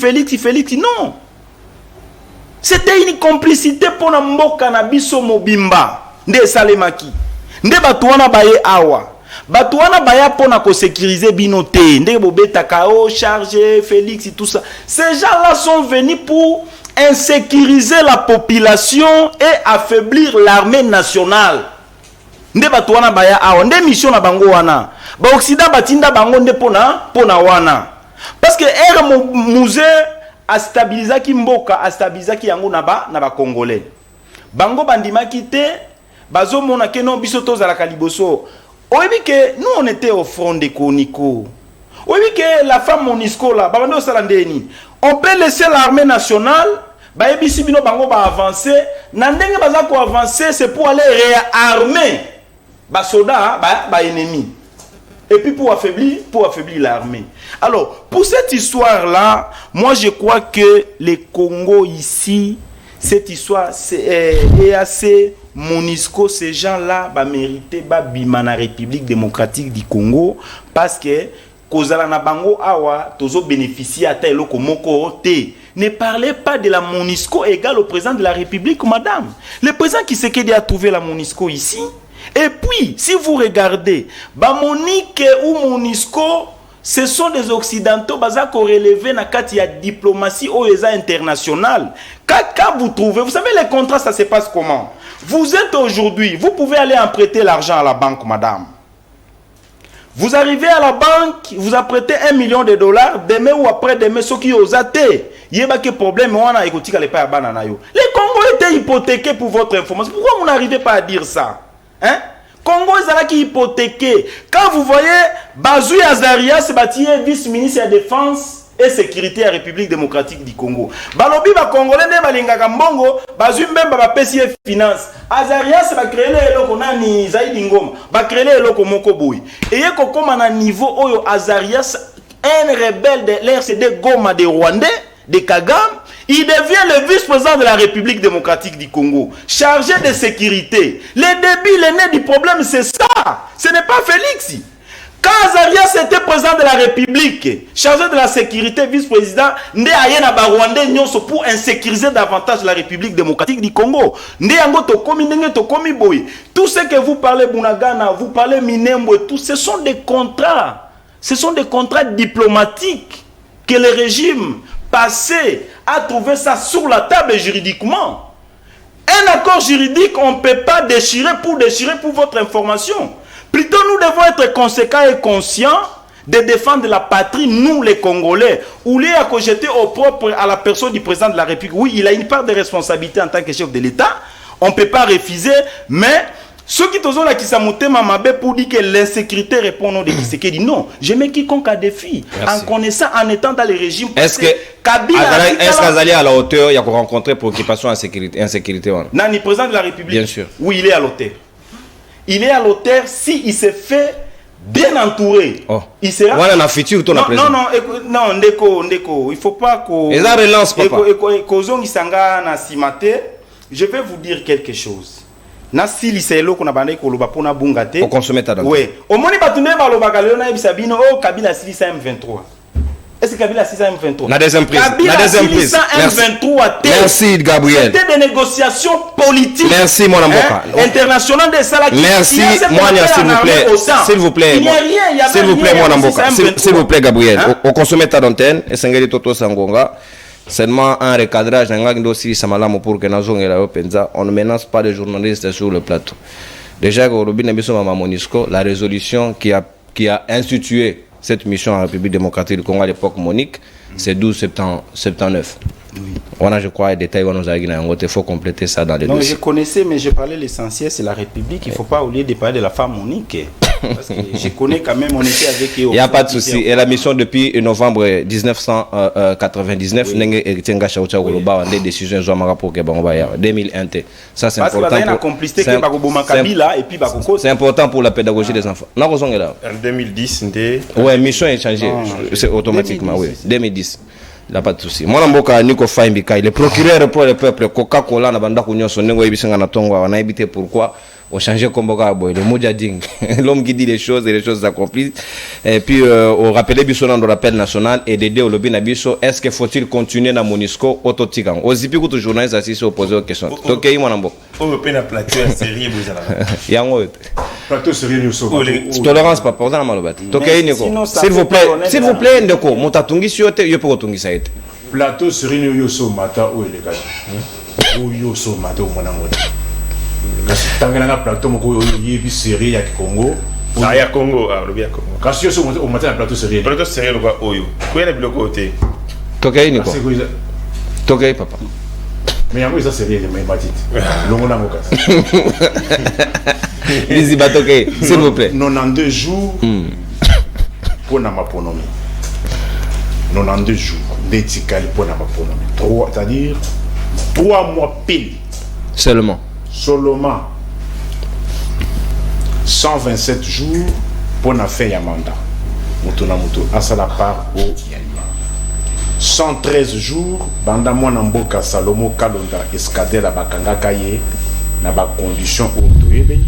non. C'était une complicité pour na mboka na biso mobimba. Nde salemaki. Nde batuana baye awa. Batuana baya pona ko sécuriser binoté. Nde bobeta kao chargé Félix et tout ça. Ces gens-là sont venus pour insécuriser la population et affaiblir l'armée nationale. Nde batuana baya awa. Nde mission na bango wana. Ba Occident batinda bango nde pona wana. Parce que musée a stabilisé ki mboka, a stabilisé ki yango na ba Congolais. Bango bandima kité. Bazo mona ke non biso tozala kaliboso. Oyebi que nous on était au front de Koniko. Oyebi que la femme MONUSCO là, babando salandeni. On peut laisser l'armée nationale, ba yebisi bino bango ba avancer, na ndenge baza ko avancer c'est pour aller réarmer ba soldats ba ennemis. Et puis pour affaiblir l'armée. Alors, pour cette histoire là, moi je crois que le Congo ici, cette histoire est assez MONUSCO, ces gens-là mérité bimana République démocratique du Congo parce que kozala na bango awa tozo bénéficier à tel moko te. Ne parlez pas de la MONUSCO égale au président de la République, madame. Le président Tshisekedi a trouvé la MONUSCO ici Et puis, si vous regardez, Monique ou Monisco, ce sont des Occidentaux qui ont relevé dans la diplomatie internationale. Quand vous trouvez, vous savez, les contrats, ça se passe comment? Vous êtes aujourd'hui, vous pouvez aller emprunter l'argent à la banque, madame. Vous arrivez à la banque, vous apprêtez $1 million, demain ou après-demain, ceux qui osent athée. Il y a des problèmes, les Congolais étaient hypothéqués pour votre information. Pourquoi vous n'arrivez pas à dire ça? Hein? Congo est hypothéqué. Quand vous voyez Bazou Azaria, c'est vice-ministre de la Défense et Sécurité à la République démocratique du Congo. Balobi ba Congolais ne balingaka mbongo, Bazou mbemba ba PCF Finance. Azaria c'est ba créer le loko nani Zaidi Ngoma, ba créer le loko moko boy. Et yeko koma na niveau oyo Azaria un rebelle de l'RCD Goma de Rwandais, de Kagame. Il devient le vice-président de la République démocratique du Congo, chargé de sécurité. Le début, le nez du problème, c'est ça. Ce n'est pas Félix. Quand Azarias était président de la République, chargé de la sécurité, vice-président, Ndé Ayena Barwandais Nyonso pour insécuriser davantage la République démocratique du Congo. Ndé Yango Tokomi, Ndé Tokomi Boy. Tout ce que vous parlez Bunagana, vous parlez Minembo, tout, ce sont des contrats. Ce sont des contrats diplomatiques que le régime passé à trouver ça sur la table juridiquement. Un accord juridique, on ne peut pas déchirer pour votre information. Plutôt, nous devons être conséquents et conscients de défendre la patrie, nous les Congolais. Ou les à jeter au propre à la personne du président de la République. Oui, il a une part de responsabilité en tant que chef de l'État. On ne peut pas refuser, mais ceux qui sont là qui s'amoutaient Mamabé pour dire que l'insécurité répond au nom de Tshisekedi. Non, je mets quiconque à défi. En connaissant, en étant dans les régimes. Est-ce que Azali à la hauteur, il y a rencontré préoccupation insécurité? Nani, président de la République. Bien sûr. Oui, il est à l'hauteur. Il est à l'hauteur s'il se fait bien entouré. Oh. Il sera. Voilà la future ton président. Non, Ndeko, il faut pas que. Et ça relance papa. Je vais vous dire quelque chose. Na sili selo kuna bandai ko loba pona bungate au consommer ta. Oui. Au moni batunde ba loba kalona ibisabino o Kabila 623. Est-ce que Kabila 623? Na deuxième prise. Na deuxième prise. Merci Gabriel. C'était des négociations politiques. Merci mon amboka. International de Salaki. Merci Monia s'il vous plaît. S'il vous plaît. S'il vous plaît mon amboka. S'il vous plaît Gabriel. Au consommer ta d'antenne et Sengeli Toto Sangonga. Seulement un recadrage pour que on ne menace pas les journalistes sur le plateau. Déjà, la résolution qui a institué cette mission en République démocratique du Congo à l'époque Monique, c'est 12 79. Oui. On a, je crois, des détails, il faut compléter ça dans les dossiers. Je connaissais, mais je parlais l'essentiel, c'est la République. Il ne faut pas oublier de parler de la femme Monique. Parce que je connais quand même, on était avec eux. Il n'y a pas de souci. Et la mission depuis novembre 1999, des décisions pour que 2001. Ça, c'est important pour la pédagogie des enfants. En 2010, oui, mission est changée. C'est automatiquement, oui. 2010. Il n'y a pas de souci. Moi, Nico Faimbika, le procureur pour le peuple, Coca-Cola, on a évité pourquoi. On changeait comme le Moudjading, l'homme qui dit les choses et les choses s'accomplissent. Et puis, on rappelait Bissonant de l'appel national et d'aider au lobby Nabiso. Est-ce qu'il faut-il continuer dans Monisco autotigan? Aux zipi que journalistes assis se opposés aux questions. Ok, moi n'en on veut pas la plateau sérieux, vous allez. Il y a un plateau sérieux, tolérance, papa, on a mal au bâti. Ok, Nico. S'il vous plaît, Ndeko, Montatungi siote, yopo tungi ça été. Plateau sérieux, yoso mata ou les gars. Ou yoso mata ou monamota. Tangana plateau moko yebi série ya Congo. Ah ya Congo, ah le bien Congo. Kasi yoso au matin plateau sérieux. Plateau sérieux le quoi oyo. Quoi na biloko côté. Tokei Nico. Tokei papa. Mais yango ça sérieux mais batite. Longo na moka. Lisi batoke, s'il vous plaît. 92 jours pour na maponomi. 92 jours d'étiquette pour na maponomi. C'est-à-dire 3 mois pile. Seulement 127 jours pour la fin de mandat. À ça la part au 113 jours, banda mwana mboka Salomo Kalonda escadé la bakanga kaye na ba condition autoyebe.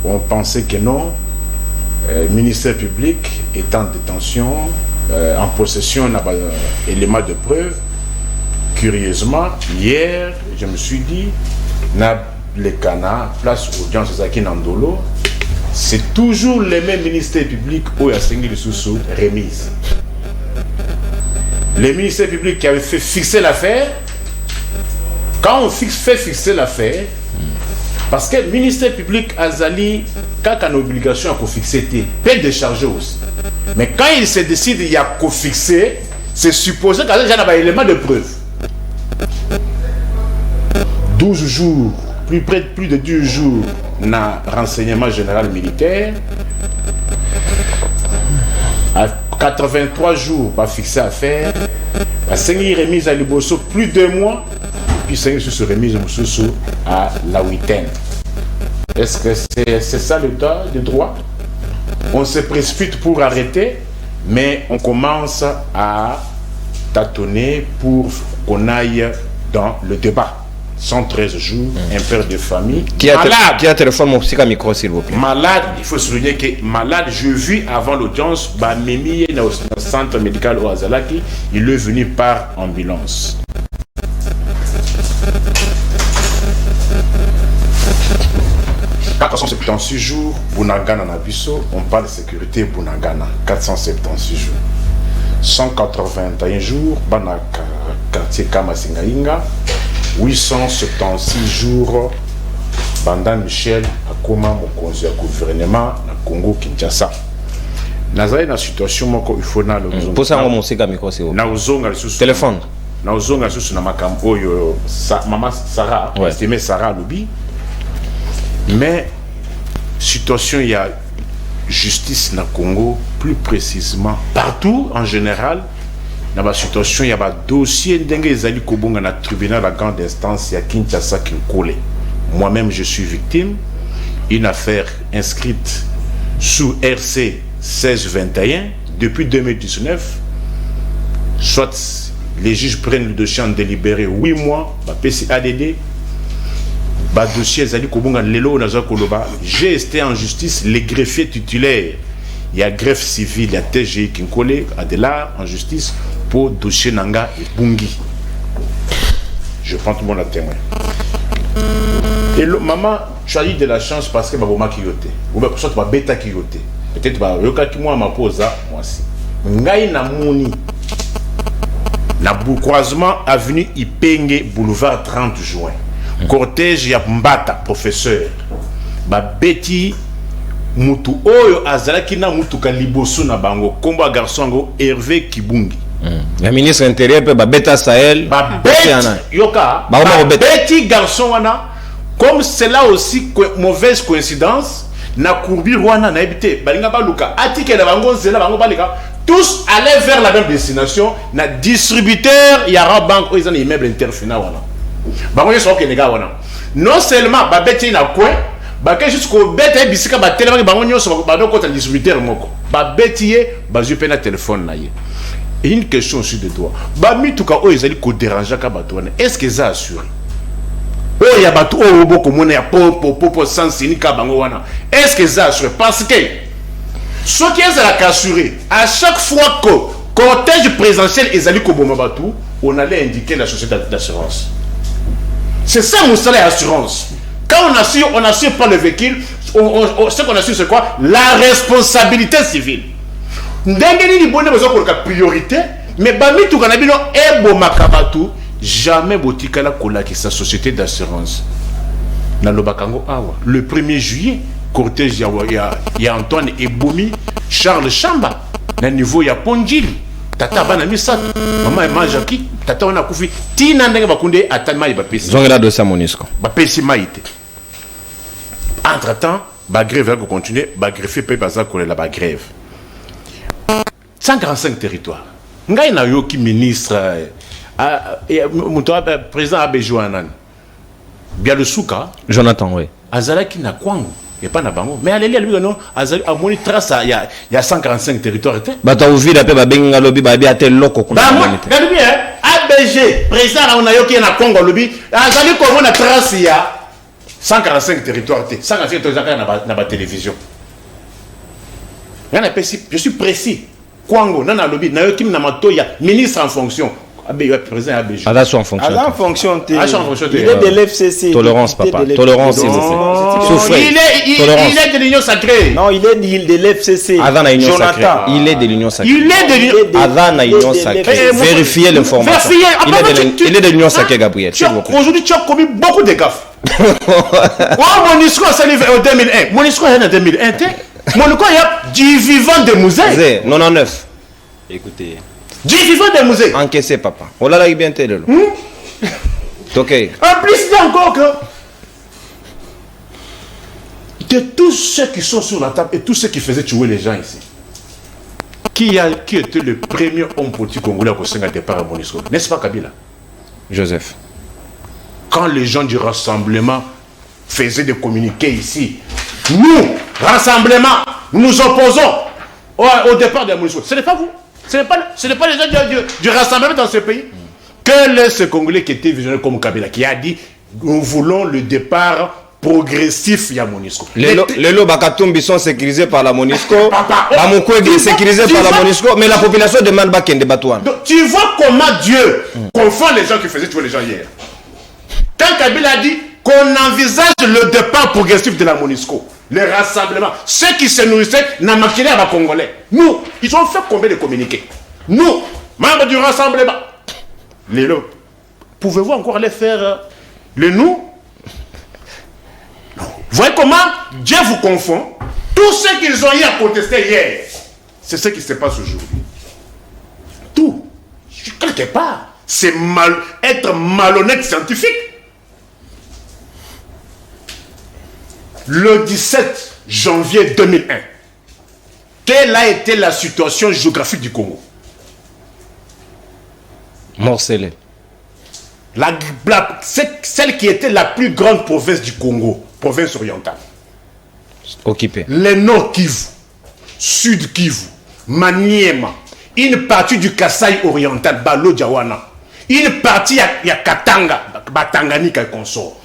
On pensait que non, ministère public est en détention, en possession d'éléments de preuve. Curieusement, hier, je me suis dit, na les Cana, place audience Zaki Nandolo, c'est toujours les mêmes ministères publics où il y a signé sous remise. Les ministères publics qui avaient fait fixer l'affaire, quand on fait fixer l'affaire, parce que le ministère public Azali, quand il y a une obligation à fixer, peut décharger aussi. Mais quand il se décide il y a qu'à fixer, c'est supposé qu'il y a un élément de preuve. 12 jours, plus de 12 jours, dans le renseignement général militaire. À 83 jours, pas fixé à faire. La seigneur remise à Liboso plus de 2 mois. Puis seigneur se remise à la 8e. Est-ce que c'est ça le droit? On se précipite pour arrêter, mais on commence à tâtonner pour qu'on aille dans le débat. 113 jours, un père de famille. Qui a téléphone mon psy micro s'il vous plaît. Malade, il faut souligner que malade, je vis avant l'audience, Mimi dans le centre médical au Azalaki, il est venu par ambulance. « 476 jours, Bunagana Nabiso, on parle de sécurité Bunagana, 476 jours. 181 jours, Banaka, quartier Kamasingainga, 876 jours, Banda Michel, Akoma, Mokonzi, gouvernement, na Congo, Kinshasa. Nazali na situation moko il faut na le pour ça mon sika micro c'est na uzonga le sous téléphone na uzonga le sous na makambo oyo maman Sarah estimé Sarah Lubi. Mais situation il y a justice na Congo plus précisément partout en général dans la situation il y a un dossier d'engue ezali kobonga na tribunal la grande instance ya Kinshasa Kinkole. Moi-même je suis victime une affaire inscrite sous RC 1621 depuis 2019. Soit les juges prennent le dossier en délibéré 8 mois, PC ADD. Ba dossier Zali Kobunga Lelo Naza Koloba. J'ai été en justice, les greffiers titulaires. Il y a greffe civile, il y a TGI Kinkole, Adela en justice pour dossier Nanga et Bungi. Je prends tout le monde à témoin. Et maman, tu as eu de la chance parce que ma maman qui yote. Ou bien soit ma bêta qui yote. Peut-être que yoka qui moi ma pose moi aussi. Ngai na moni. Na croisement avenue Ipenge boulevard 30 juin. Cortège ya Mbata professeur. Ba beti mutu oyo azalaki na mutu ka liboso na bango komba garçon ngo Hervé Kibungi. La ministre intérieur peut beta Sahel. Ba beti yoka. Ba beti garçon wana comme c'est là aussi mauvaise coïncidence na courbi wana na habité balinga baluka atike na bango zela bango balika tous allaient vers la même destination na distributeur yara banque ils ont immeuble interfinal wana. Bango yeso ke nega wana non seulement ba beti na coin ba ke jusqu'au bete bisika ba tellement bango nyoso ba do kota distributeur moko ba beti ye ba jupe na téléphone na ye. Et une question aussi de droit ba mituka o ezali ko déranger ka bato wana est-ce que ça assuré oh ya bato o boko mona ya popo sans sinika bango wana est-ce que ça assuré parce que ce qui est la assuré à chaque fois que cortège présidentiel ezali ko boma bato on allait indiquer la société d'assurance. C'est ça mon salaire assurance. Quand on assure pas le véhicule, ce qu'on assure c'est quoi? La responsabilité civile. Ndengeni ni bonne besoin pour la priorité, mais bami tout kanabino ebo makabatu jamais botika la kola qui sa société d'assurance. Na lobakango awa le 1er juillet cortège ya Antoine Ebomi Charles Chamba na niveau ya Ponjili tata bana misato mama Emanjaki tata wana kufi tina ndenge bakunde atama ba pesi zongela dossier Monisco ba pesi maite entre temps ba grève va continuer ba greffer pe baza kolela ba grève 145 territoires ngai na yoki ministre président Abejouanan bien le souka Jonathan oui azalaki na kwangu et pas na bango mais allez lui non azali amoni trace il y a 145 territoires était bata uvila pe ba benga lobi ba biate loko kuna galubi ABG président na onayoki na Congo lobi azali ko mona trace il y a 145 territoires était 145 territoires na ba télévision je suis précis Kwango nana lobi nayoki na matoya ministre en fonction président ABJ. Attention en fonction. En fonction, Ah, en fonction, il est de l'FCC. Tolérance, papa. Tolérance, s'il vous plaît. Souffrez. Il est de l'Union sacrée. Non, il est de l'FCC. Avant la Union sacrée. Jonathan. Il est de l'Union sacrée. Il est de l'Union. Avant la Union sacrée. Vérifiez l'information. Il est de l'Union sacrée, Gabriel. Aujourd'hui, tu as commis beaucoup de gaffes. Monisco a sali en 2001. Monisco est en 2001. Monisco il y a du vivant des musées. 99. Écoutez. Du vivant des musées. Encaissé, papa. On l'a là, bien tel. Ok. En plus, il y a encore que de tous ceux qui sont sur la table et tous ceux qui faisaient tuer les gens ici, qui était le premier homme politique congolais à départ à Monisco? N'est-ce pas Kabila? Joseph. Quand les gens du rassemblement faisaient des communiqués ici, nous, rassemblement, nous opposons au départ de Monisco. Ce n'est pas vous. Ce n'est pas les gens du rassemblement dans ce pays. Quel est ce Congolais qui était visionnaire comme Kabila, qui a dit nous voulons le départ progressif à Monisco? Les lots Bakatumbi sont sécurisés par la Monisco. Bamokwege est sécurisé par la Monisco. Mais la population demande Bakende Batouane. Tu vois comment Dieu confond les gens qui faisaient tuer les gens hier. Quand Kabila a dit qu'on envisage le départ progressif de la Monisco, le rassemblement, ceux qui se nourrissaient n'a maquillé à la Congolais. Nous, ils ont fait combien de communiqués? Nous, membres du rassemblement. Les lots, pouvez-vous encore aller faire le nous? Vous voyez comment Dieu vous confond? Tout ce qu'ils ont eu à protester hier, c'est ce qui se passe aujourd'hui. Tout. Quelque part, c'est être malhonnête scientifique. Le 17 janvier 2001, quelle a été la situation géographique du Congo? Morcelé. Celle qui était la plus grande province du Congo, province orientale. Occupé. Le Nord Kivu, Sud Kivu, Maniema, une partie du Kasaï oriental, Balo Diawana, une partie il y a Katanga, Batanganyika et consort,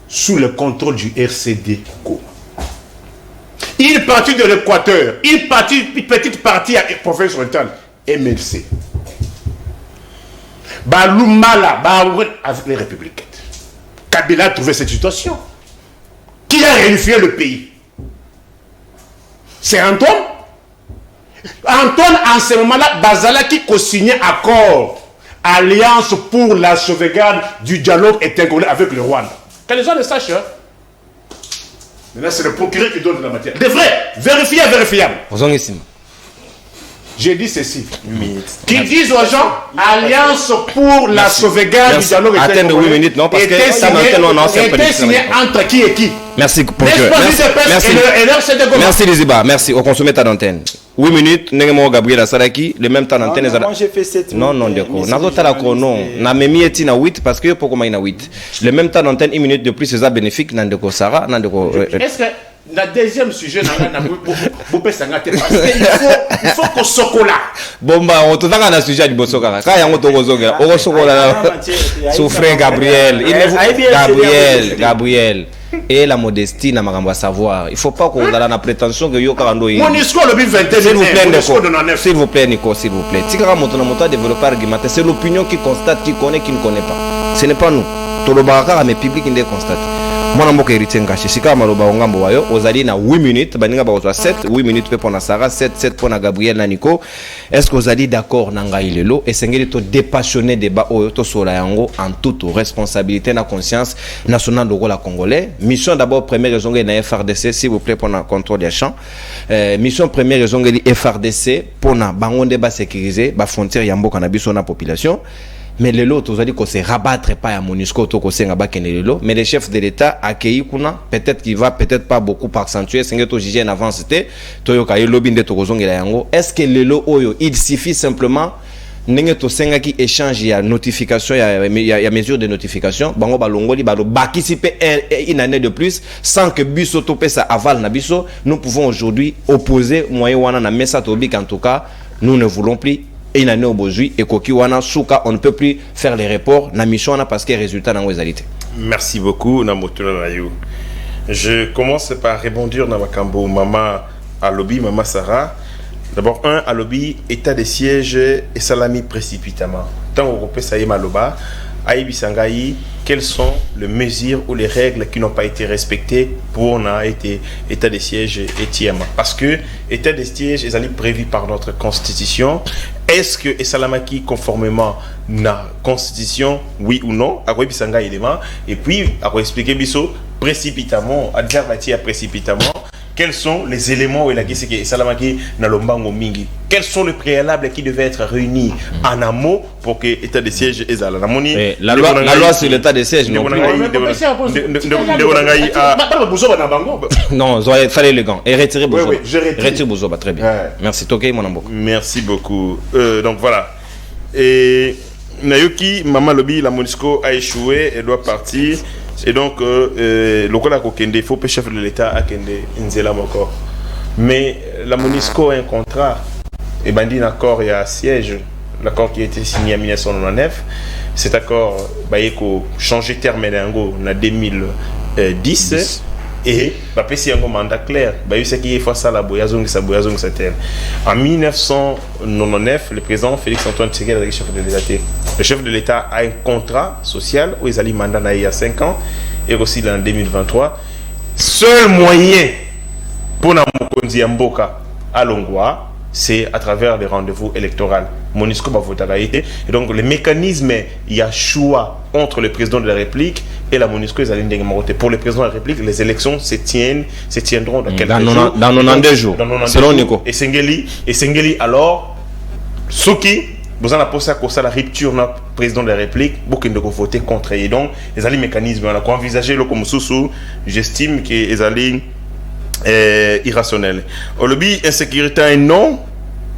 sous le contrôle du RCD Goma. Une partie de l'Équateur, une petite partie à la province orientale, MLC. Balumala, avec les républicains. Kabila a trouvé cette situation. Qui a réunifié le pays? C'est Antoine. Antoine, en ce moment-là, Bazala qui co-signait accord, alliance pour la sauvegarde du dialogue intercongolais avec le Rwanda. Que les gens le sachent. Hein? Maintenant, c'est le procureur qui donne de la matière. De vrai, vérifiable. J'ai dit ceci. Qui disent aux gens, alliance pour la sauvegarde du dialogue intercongolais. Attends 8 minutes, non, parce que ça était signé entre qui et qui? Merci, merci Liziba, merci. Au consommer ta d'antenne. 8 minutes, Negemo Gabriel Asalaki, le même temps d'antenne. Moi j'ai fait 7 minutes. Non, d'accord. Nazo Talako, non. Na memi eti na 8 parce que pourquoi il na 8. Le même temps d'antenne, 1 minute de plus, c'est ça bénéfique. Nandeko Sarah, Nandeko. Est-ce que le deuxième sujet, il faut qu'on socola. Bon, bah, on te donne un sujet du Bosoka. Quand il y a un autogozogera, on socola. Souffrez, Gabriel. Gabriel. Et la modestie n'a pas savoir. Il ne faut pas qu'on ait la prétention que yo karando yi. Monisco le 21. S'il vous plaît, Nico, s'il vous plaît. Tikara moto développer argumentaire, c'est l'opinion qui constate, qui connaît, qui ne connaît pas. Ce n'est pas nous. Tout le baraka mais public qui constate. Moi namboka héritier ngaché. Sika maloba ongambo wayo, ozali na 8 minutes, baninga ba 7, 8 minutes pour na Sarah, 7 pour na Gabriel na Nico. Est-ce que vous allez d'accord na ngai lelo et sengeli to dépassionner débat oyo to sola yango en toute responsabilité na conscience nationale de la congolais. Mission d'abord première raison na FRDC s'il vous plaît pour na contrôle des champs. Mission première raison FRDC pour na bango débat sécurisé, ba frontière yamboka na biso na population. Mais les lots, vous allez qu'on se rabattre pas à Monisco, mais le chef de l'État accueilli kuna peut-être qu'il va peut-être pas beaucoup accentuer, c'est que to juger en avance c'était toyoka lobby de tokozongela yango. Est-ce que les lots oyo il suffit simplement n'enge to senga qui échange ya notification ya mesure de notification bango balongoli balo bakisipe une année de plus sans que biso to pesa aval na biso. Nous pouvons aujourd'hui opposer moyen wana na mesa tobik. En tout cas nous ne voulons plus une année au Bozui et Kokiwana Souka, on ne peut plus faire les reports na mission parce que résultat dans les réalités. Merci beaucoup Namotuna Nayu. Je commence par rebondir dans Makambo Mama Alobi, Mama Sarah. D'abord Alobi, état de siège et salami précipitamment. tant qu'on peut ça y maloba Aïbisangaï, quelles sont les mesures ou les règles qui n'ont pas été respectées pour un état de siège etiema? Parce que état de siège est prévu par notre constitution. Est-ce que Esalamaki, conformément à la constitution, oui ou non, à quoi Aïbisangaï élément, et puis à quoi expliquer biso précipitamment, à dire précipitamment. Quels sont les éléments où il a dit que Salamaki n'a l'ombango mingi? Quels sont les préalables qui devaient être réunis en amont pour que l'état de siège est là? La loi sur l'état de siège non plus. Non, il fallait le gant. Et retirer Bozoba. Oui, je retire. Retire Bozoba, très bien. Ouais. Merci Toké, mon ambo. Merci beaucoup. Donc voilà. Et Nayoki, Maman Lobby, la MONUSCO a échoué, elle doit partir. Et donc, le Kola Kokende, il faut que le chef de l'État a Kende Nzela encore. Mais la MONUSCO a un contrat, et ben un accord, il y a un siège, l'accord qui a été signé en 1999. Cet accord, il a changé de terme en 2010. Et il y a un mandat clair. Il y a face à la Boyazong. En 1999, le président Félix Antoine Tshisekedi est le chef de l'État. Le chef de l'État a un contrat social où il a un mandat il y a 5 ans et aussi en 2023. Seul moyen pour Namokonzi Mboka à Longwa, c'est à travers les rendez-vous électoraux. MONUSCO va voter à été. Et donc, le mécanisme, il y a choix entre le président de la République et la MONUSCO. Pour le président de la République, les élections se tiendront dans quelques jours. Dans 92 jours. Selon Nico. Et Sengeli, alors, Souki, vous en avez posé à la rupture du président de la République, beaucoup de voter contre. Et donc, les mécanismes, on a envisagé le comme sous, j'estime que les alliés irrationnel. Au lobby, insécurité, non.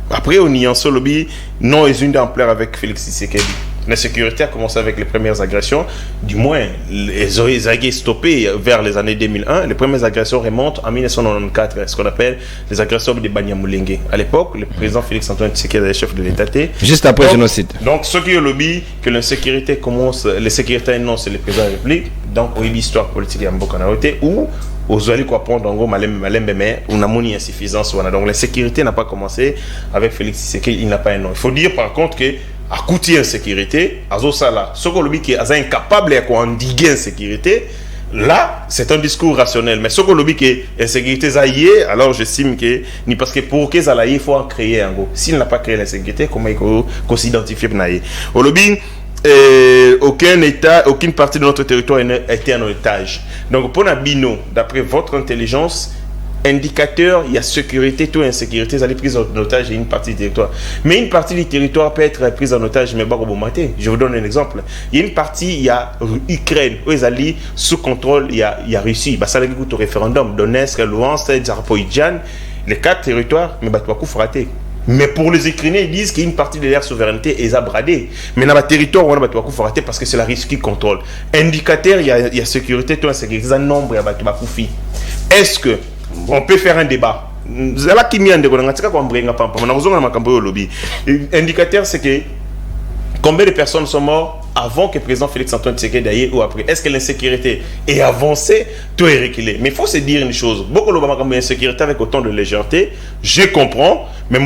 Après, on y en a lobby, non, est une d'ampleur avec Félix Tshisekedi. L'insécurité a commencé avec les premières agressions. Du moins, les ont stoppé vers les années 2001. Les premières agressions remontent en 1994, ce qu'on appelle les agressions de Banyamulenge. À l'époque, le président Félix Antoine Tshisekedi est chef de l'État. Juste après le génocide. Donc, ce qui est au lobby, que l'insécurité commence, l'insécurité, non, c'est le président de la République. Donc, il y a une histoire politique à Mbokanaote où aux alliés quoi prendre en gros mais on a moni insuffisance voilà. Donc la sécurité n'a pas commencé avec Félix Tshisekedi, il n'a pas un nom. Il faut dire par contre que à coûter insécurité azo sala ce que le qui est incapable à endiguer insécurité là c'est un discours rationnel, mais ce que le qui est insécurité zaïe alors j'estime que ni parce que pour que ça il faut en créer en gros. S'il n'a pas créé l'insécurité, comment il faut s'identifier naïe au lobby. Aucun État, aucune partie de notre territoire n'a été en otage. Donc, pour Nabino, d'après votre intelligence, indicateur, il y a sécurité, tout insécurité, ça est prise en otage et une partie du territoire. Mais une partie du territoire peut être prise en otage, mais pas au bon matin. Je vous donne un exemple. Il y a une partie, il y a Ukraine, où ils allaient sous contrôle, il y a Russie. Ça a au référendum, Donetsk, Luhansk, Zaporizhzhia, les 4 territoires, mais Batouakou faut rater. Mais pour les Ukrainiens, ils disent qu'une partie de leur souveraineté est abradée. Mais dans le territoire, on va rater parce que c'est la Russie qui contrôle. Indicateur, il y a sécurité, tout insécurité, un nombre, il est-ce que on peut faire un débat? Indicateur, c'est que combien de personnes sont mortes avant que le président Félix Antoine Tshisekedi aille ou après? Est-ce que l'insécurité est avancée? Tout est reculé. Mais il faut se dire une chose. Beaucoup de gens ont l'insécurité avec autant de légèreté. Je comprends. Mais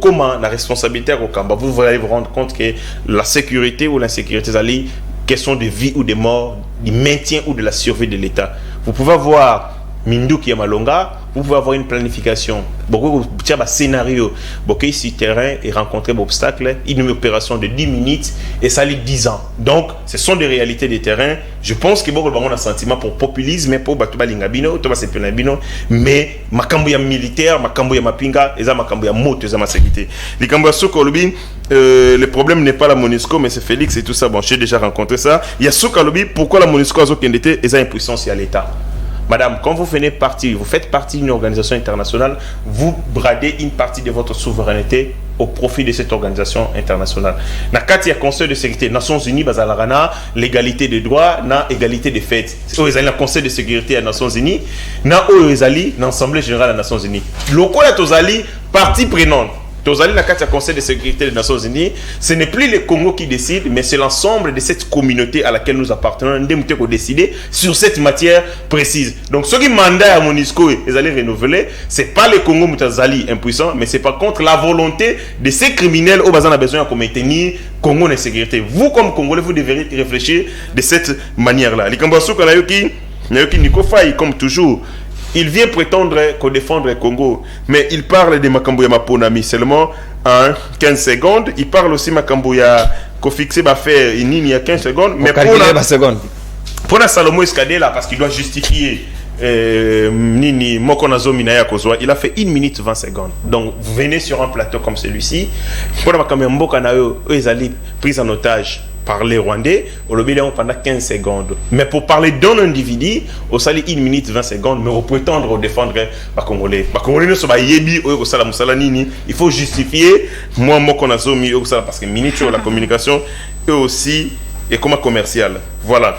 comment la responsabilité au Kamba, vous allez vous rendre compte que la sécurité ou l'insécurité, c'est question de vie ou de mort, du maintien ou de la survie de l'État. Vous pouvez voir Mindou qui est Malonga, vous pouvez avoir une planification, beaucoup de scénario, beaucoup sur terrain et rencontrer des obstacles, une opération de 10 minutes et ça lit 10 ans. Donc, ce sont des réalités des terrains. Je pense que beaucoup de gens ont un sentiment pour populisme, pour Batouba Lingabino, Thomas Sepionabino, mais Makambouya militaire, Makambouya Mapinga, et ça Makambouya moto, et ça sécurité. Les Kambouya Sokolobi, le problème n'est pas la MONUSCO, mais c'est Félix et tout ça. Bon, j'ai déjà rencontré ça. Il y a Sokolobi, pourquoi la MONUSCO a Zokendete et ça impuissance à l'État? Madame, quand vous faites partie d'une organisation internationale, vous bradez une partie de votre souveraineté au profit de cette organisation internationale. Dans le Conseil de sécurité des Nations Unies, l'égalité des droits, l'égalité des faits. Vous avez le Conseil de sécurité des Nations Unies, l'Assemblée générale des Nations Unies. Le Partie prenante. Tozali na kati ya Conseil de sécurité des Nations Unies, ce n'est plus le Congo qui décide, mais c'est l'ensemble de cette communauté à laquelle nous appartenons de décider sur cette matière précise. Donc ce qui mandat à MONUSCO ils allaient renouveler, c'est pas le Congo Moutazali impuissant, mais c'est par contre la volonté de ces criminels au besoin besoin de maintenir Congo en sécurité. Vous comme Congolais, vous devez réfléchir de cette manière-là. Les Kambassou Kanayoki Niko Faye, comme toujours, il vient prétendre qu'on défendre le Congo, mais il parle de Makambo Yamaponami seulement en 15 secondes. Il parle aussi Makambo ya qu'on fixe va faire une ligne il y a 15 secondes. Mais pour la Salomo Escadela, parce qu'il doit justifier Nini Mokonazo Minaya Kozwa, il a fait 1 minute 20 secondes. Donc vous venez sur un plateau comme celui-ci. Pour la Makambo Mbokanayo, ils allaient pris en otage par les Rwandais, au lobby pendant 15 secondes. Mais pour parler d'un individu, au sali 1 minute 20 secondes, mais pour prétendre défendre les Congolais. Les Congolais ne sont pas yebi, il faut justifier moi qu'on a zomi parce que minute la communication eux aussi est comme un commercial. Voilà.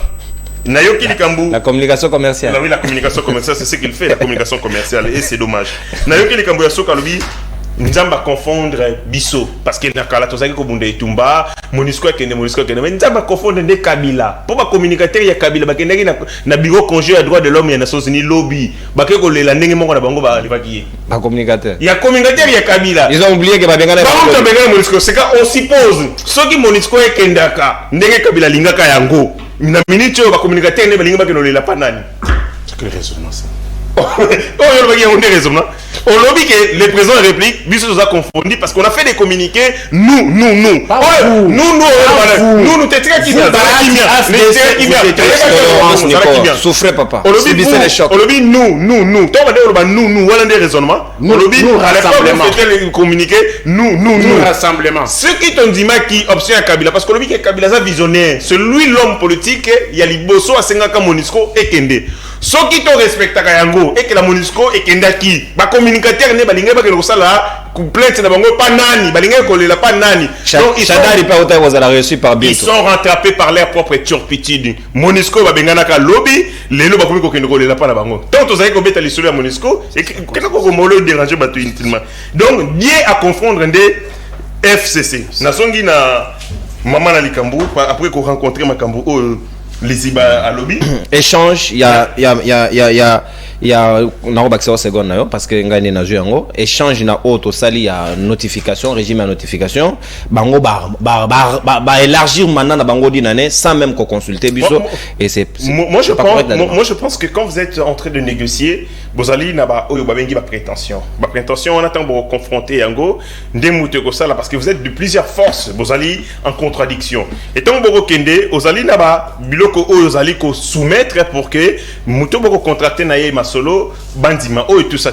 Nayoki Likambu. La communication commerciale. Oui, la communication commerciale, c'est ce qu'il fait, la communication commerciale, et c'est dommage. Nayoki Likambu Yasoka lobby. Nous allons confondre Bisso parce que na kala tozaki ko bunda etumba MONUSCO ekende mais nous allons confondre des Kabila pour ba communicateur ya Kabila ba kendaki na bureau congé à droit de l'homme ya Nations Unies lobby ba ke ko lela ndenge moko na bango ba libaki ba communicateur ya Kabila ils ont oublié que ba bengana MONUSCO c'est quand on suppose ceux qui MONUSCO ekendaka ndenge Kabila lingaka yango na minute ba communicateur ne ba linga ba ke no lela pa nani c'est que résonance. On lobby que les présidents de la République nous a confondus parce qu'on a fait des communiqués nous t'es très qui bien souffrez papa on lobby nous toi on va nous voilà des raisonnements on lobby à l'époque on fait les communiqués nous rassemblement ceux qui t'ont dit qui option à Kabila parce que lobby que Kabila est visionnaire c'est lui l'homme politique il y a Liboso à Sengaka MONUSCO et Kende ceux qui te respectent yango et que la MONUSCO et Kendaki ba communicateur ne balinga ba ke sala plainte na bango pas nani balinga ko lela pas nani donc Chadari pas autant vous a reçu par Binto ils sont rattrapés par leur propre turpitude MONUSCO ba bengana ka lobby lelo ba komi ko kende ko lela pas na bango tant ozali ko beta lisolo ya MONUSCO et que ko molo déranger bato inutilement donc bien à confondre des FCC nasongi na maman na Likambu après qu'on rencontrer Makambu les Iba à lobby échange il y a na robaxer seconde na yo parce que ngani na juango échange na auto sali ya notification régime à notification bango ba élargir maintenant na bango dinane sans même qu'on consulter biso et c'est moi je pense que quand vous êtes en train de négocier vous allez na ba oyo ba bengi ba prétention on attend pour confronter yango ndemute ko sala parce que vous êtes de plusieurs forces vous allez en contradiction et tant boko kende vous allez na ba biloko oyo vous allez ko soumettre pour que muto boko contracter na ye solo bandima et tout ça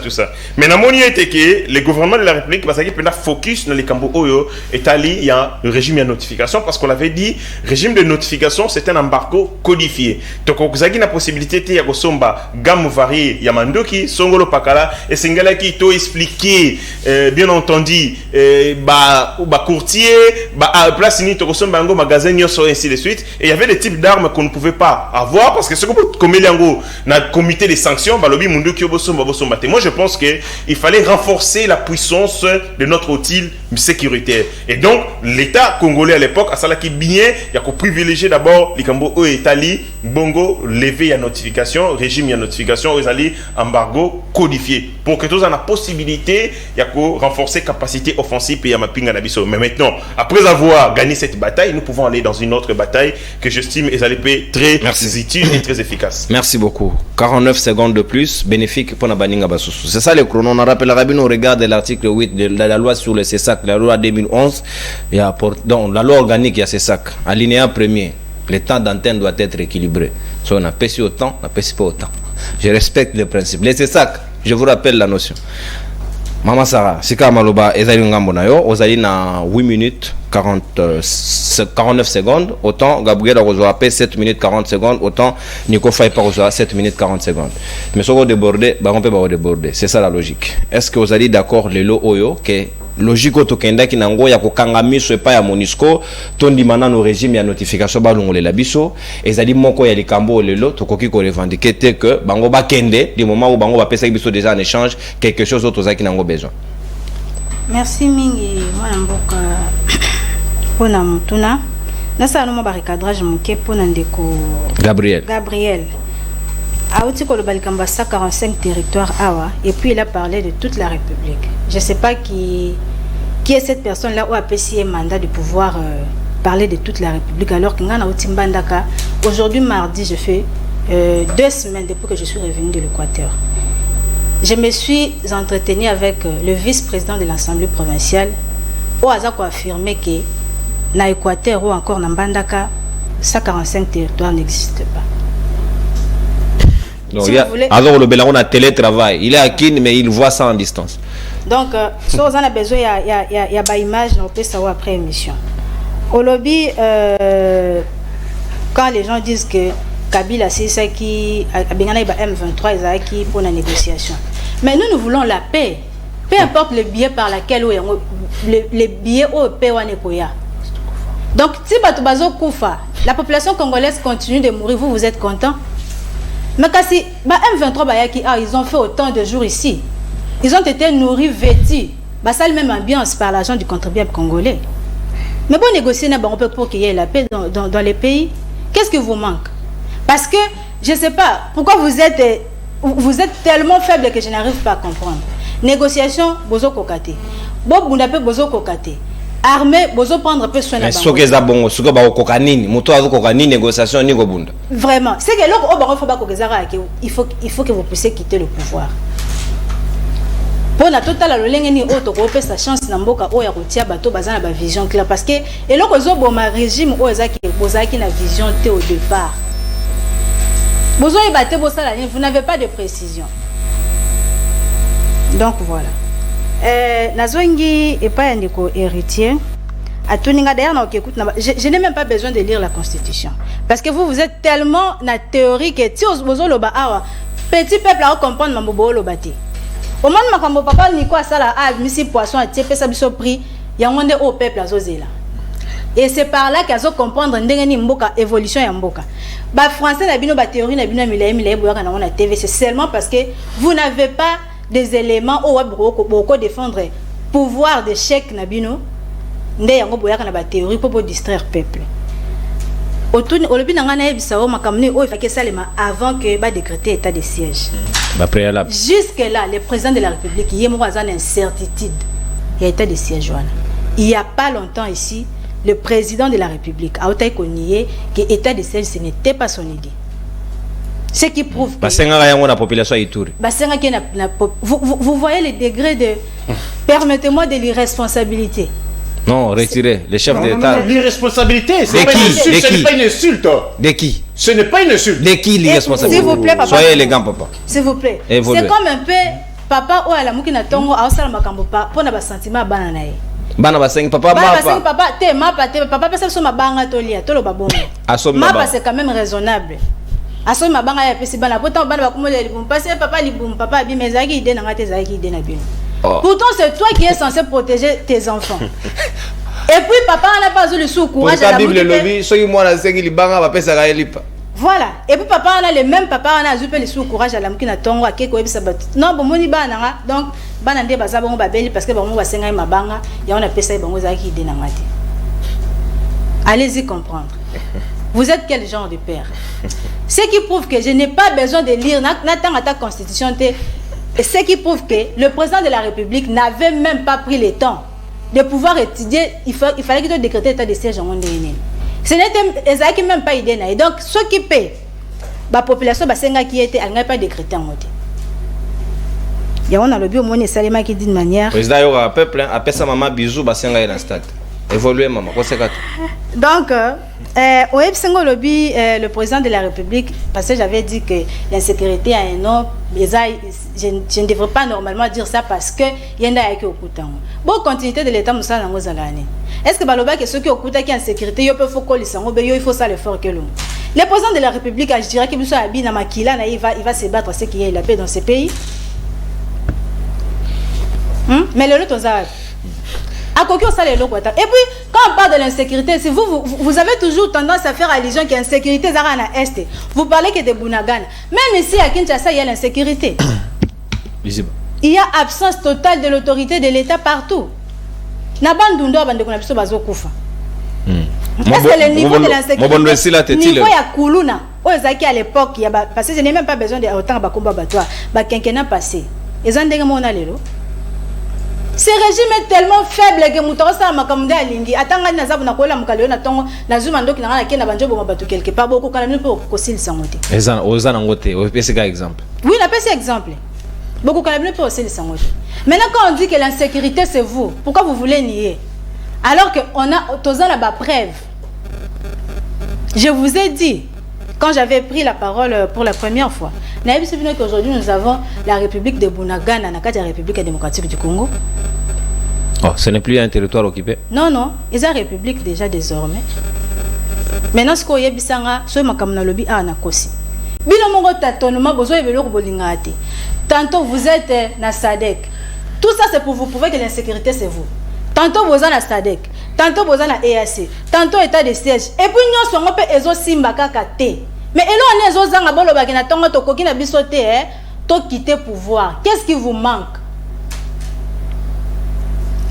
mais na moni était que le gouvernement de la République parce qu'il peut focus dans les cambo oyo et ali il y a un régime de notification parce qu'on l'avait dit régime de notification c'est un embargo codifié donc vous avez la possibilité de ya somba gamme variée ya mandoki songolo pakala et singala qui to expliquer bien entendu ba courtier ba place ni to somba ngo magasin nyoso ainsi de suite et il y avait des types d'armes qu'on ne pouvait pas avoir parce que ce comme il y a un comité de sanctions moi je pense qu'il fallait renforcer la puissance de notre outil sécuritaire et donc l'État congolais à l'époque a ça qui bien il y a qu'on privilégier d'abord les Cambo au Italie bongo lever à notification régime à notification aux alliés embargo codifié pour que tous en la possibilité il y a qu'on renforcer capacité offensive et à mapinga nabiso mais maintenant après avoir gagné cette bataille nous pouvons aller dans une autre bataille que j'estime est très utile et très efficace. Merci beaucoup. 49 secondes de plus bénéfique pour Nabaninga Basusu. C'est ça le chrono. On rappelle Rabino au regard de l'article 8 de la loi sur le CESAC, la loi 2011. Il y a donc la loi organique, il y a CESAC. Alinéa premier, le temps d'antenne doit être équilibré. Soit on a payé autant, on n'a pas autant. Je respecte le principe. Le CESAC, je vous rappelle la notion. Mama Sarah, Sika Maloba, Ezali Ngambo Nayo, Ozali na 8 minutes 49 secondes, autant Gabriel Rozoa 7 minutes 40 secondes, autant Nico Faye Rozoa 7 minutes 40 secondes. Mais si on déborder, on peut pas déborder. C'est ça la logique. Est-ce que vous allez d'accord les lots Oyo que logique otokenda ki nango ya kokanga miso epa ya MONUSCO tondi mana no régime ya notification balongole la biso ezali moko ya likambo lelo tokoki ko revendiquer que bango ba kende du moment où bango ba pesa biso déjà en échange quelque chose autre zaki nango besoin Merci mingi mwana mboka pona mutuna nasa no barikadrage muke pona ndeko Gabriel Aouti Kolobalikamba 145 territoires awa et puis il a parlé de toute la République. Je sais pas qui est cette personne là où a apprécié un mandat de pouvoir parler de toute la République alors que ngana Aouti Mbandaka aujourd'hui mardi je fais 2 semaines depuis que je suis revenu de l'Équateur. Je me suis entretenu avec le vice-président de l'Assemblée provinciale où a affirmé que na Équateur ou encore na Mbandaka 145 territoires n'existent pas. Donc, si alors le Bélaron a télétravail, il est à Kin mais il voit ça en distance. Donc si on a besoin il y a pas image on peut savoir après émission. Au lobby quand les gens disent que Kabila c'est ça qui Bengana M23 Ezaki pour la négociation. Mais nous voulons la paix. Peu importe le billet par laquelle les billets au paix ou nekoya. Donc si Batubazo Koufa, la population congolaise continue de mourir, vous êtes content? Mais si M23 Bayaki, ils ont fait autant de jours ici. Ils ont été nourris, vêtus. Ça la même ambiance par l'argent du contribuable congolais. Mais bon, négocier, on peut pour qu'il y ait la paix dans les pays. Qu'est-ce qui vous manque? Parce que, je ne sais pas, pourquoi vous êtes tellement faible que je n'arrive pas à comprendre. Négociation, bozo kokate. Bob Bundape, bozo kokate. Armée, bozo prendre un peu soin de la négociation, ni gobunda. Vraiment. C'est que il faut que vous puissiez quitter le pouvoir. Pour la totale, le auto ko sa chance na mboka o ya kotia bato bazana ba vision claire parce que et loko zo boma régime o ezaki bozaki na vision té au départ. Bozo e baté bosala vous n'avez pas de précision. Donc voilà. Nazwengi et pas ndiko héritier. Atuninga d'ailleurs na écoute je n'ai même pas besoin de lire la constitution parce que vous êtes tellement na théorie que si bozo loba awa petit peuple a comprendre mambo lobati. Au moment où mon papa Nico a ça là, mis poisson à tirer ça biso prix, il y a un monde au peuple à zozela. Et c'est par là qu'ils ont comprendre ndengeni mboka évolution ya mboka. Ba français na bino ba théorie na bino milay boyaka na on TV, c'est seulement parce que vous n'avez pas des éléments au beaucoup défendre pouvoir de chèque na bino ndé yango boyaka na ba théorie pour distraire peuple. Olobi nangana ebisa o makamni o ifake salema avant que ba décréter état de siège. Préalable. Jusque là le président de la République il y a une incertitude. Il y a état de siège. Il y a pas longtemps ici le président de la République a été connu que état de siège ce n'était pas son idée. Ce qui prouve que la population est tourée. Vous voyez le degré de permettez-moi de l'irresponsabilité. Non, retirez. Le chef d'État. L'irresponsabilité, ce n'est pas une insulte. De qui? Ce n'est pas une insulte. De qui l'irresponsabilité? S'il vous plaît, papa. Soyez élégant, papa. S'il vous plaît. C'est comme un peu papa ou à la mouki na tongo a osala makambo pa pour na ba sentiment banana ye. Bana ba 5 papa ma papa te ma papa pesa so mabanga tolia to lo babongo. Ma c'est quand même raisonnable. Aso mabanga ya pesi bana pourtant bana ba komola libum passer papa libum papa bi mezaki ide na ngate zaki ide na bino. Pourtant, c'est toi qui es censé protéger tes enfants. Et puis, papa n'a pas eu le sous-courage. Voilà. Et puis, papa a le même papa a eu le sous-courage à la mouki na tongo à keko ebisa bat. Non, bon moni bana donc bana ndé baza bongo babeli parce que bongo basenga mabanga ya on a pesa bongo zaki ide na ngati. Allez-y comprendre. Vous êtes quel genre de père? Ce qui prouve que je n'ai pas besoin de lire n'attends ta constitution. Et ce qui prouve que le président de la République n'avait même pas pris le temps de pouvoir étudier. Il fallait qu'il décrète l'état de siège en monde. Ce n'était même pas idée. Et donc, ceux qui paient, la population qui était, elle n'a pas décrété en mode. Il y a un lobby au monde Salema qui dit de manière. Le président y aura un peuple, après ça, maman bisou, basenga dans le stade. Évoluer, maman. Donc, au Epsengo lobby, le président de la République, parce que j'avais dit que l'insécurité a un nom, je ne devrais pas normalement dire ça parce que il y en a qui au Koutan. Bon, continuité de l'État, Moussa Nangozalani. Est-ce que Baloba, que ceux qui au Koutan qui ont insécurité, il faut ça le fort que l'on. Le président de la République, je dirais qu'il va se battre ce qu'il y ait la paix dans ce pays. Mais le lot, et puis, quand on parle de l'insécurité, si vous avez toujours tendance à faire allusion qu'il y a insécurité à l'Est, vous parlez que de Bunagana. Même ici à Kinshasa, il y a l'insécurité. Il y a absence totale de l'autorité de l'État partout. na bandundo bandeko na biso bazokufa. Est-ce que le niveau de l'insécurité, niveau ya kuluna, Ozaki à l'époque, parce que je n'ai même pas besoin de autant de combat battoir, quinquennat passé. Et ça, ce régime est tellement faible que Moutosa Makamde Alingi, attendant Nazab Nakola Mukalion, Natongo, Nazumando qui n'a rien à Banjo Batu quelque part, beaucoup quand même pour Kossil Sangote. Ozanangote, au PCK exemple. Oui, la PC exemple. Beaucoup quand même pour Kossil Sangote. Maintenant, quand on dit que l'insécurité c'est vous, pourquoi vous voulez nier? Alors qu'on a Tozan la preuve. Je vous ai dit, quand j'avais pris la parole pour la première fois, qu'aujourd'hui nous avons la République de Bunagana, la République démocratique du Congo. Oh, ce n'est plus un territoire occupé? Non, non, ils ont la République déjà désormais. Maintenant, ce qu'on y a, c'est que lobby a un kosi. Tantôt vous êtes na SADC. Tout ça c'est pour vous prouver que l'insécurité c'est vous. Tantôt vous êtes na SADC, tantôt vous êtes na EAC, tantôt état de siège. Et puis nous sommes un peu ezo simba kakate. Mais on est ezo zanga bolo bakina tongo to kokina bisote to quitter pouvoir. Qu'est-ce qui vous manque?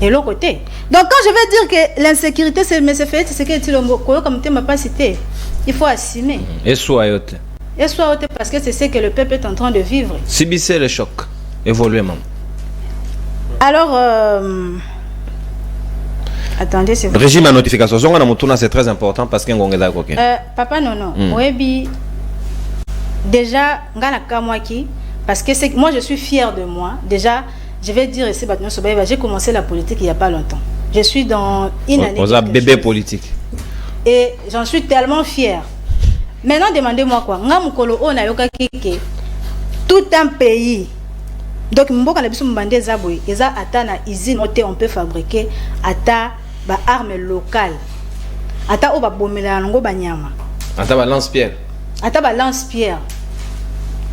Et l'autre côté. Donc quand je vais dire que l'insécurité c'est mais c'est fait c'est que le mot comme tu m'as pas cité. Il faut assumer. Et soyote. Et soyote parce que c'est ce que le peuple est en train de vivre. Subissez le choc. Évoluez même. Alors attendez, c'est vous. Régime à notification. C'est très important parce qu'il y a un papa, non. Déjà, parce que moi, je suis fière de moi. Déjà, je vais dire ici, j'ai commencé la politique il n'y a pas longtemps. Je suis dans une année. Vous avez bébé politique. Et j'en suis tellement fière. Maintenant, demandez-moi quoi. Tout un pays. Donc, on peut fabriquer armes locales. Ata oba bomela ngo banyama. Ata ba lance-pierre. Ata ba lance-pierre.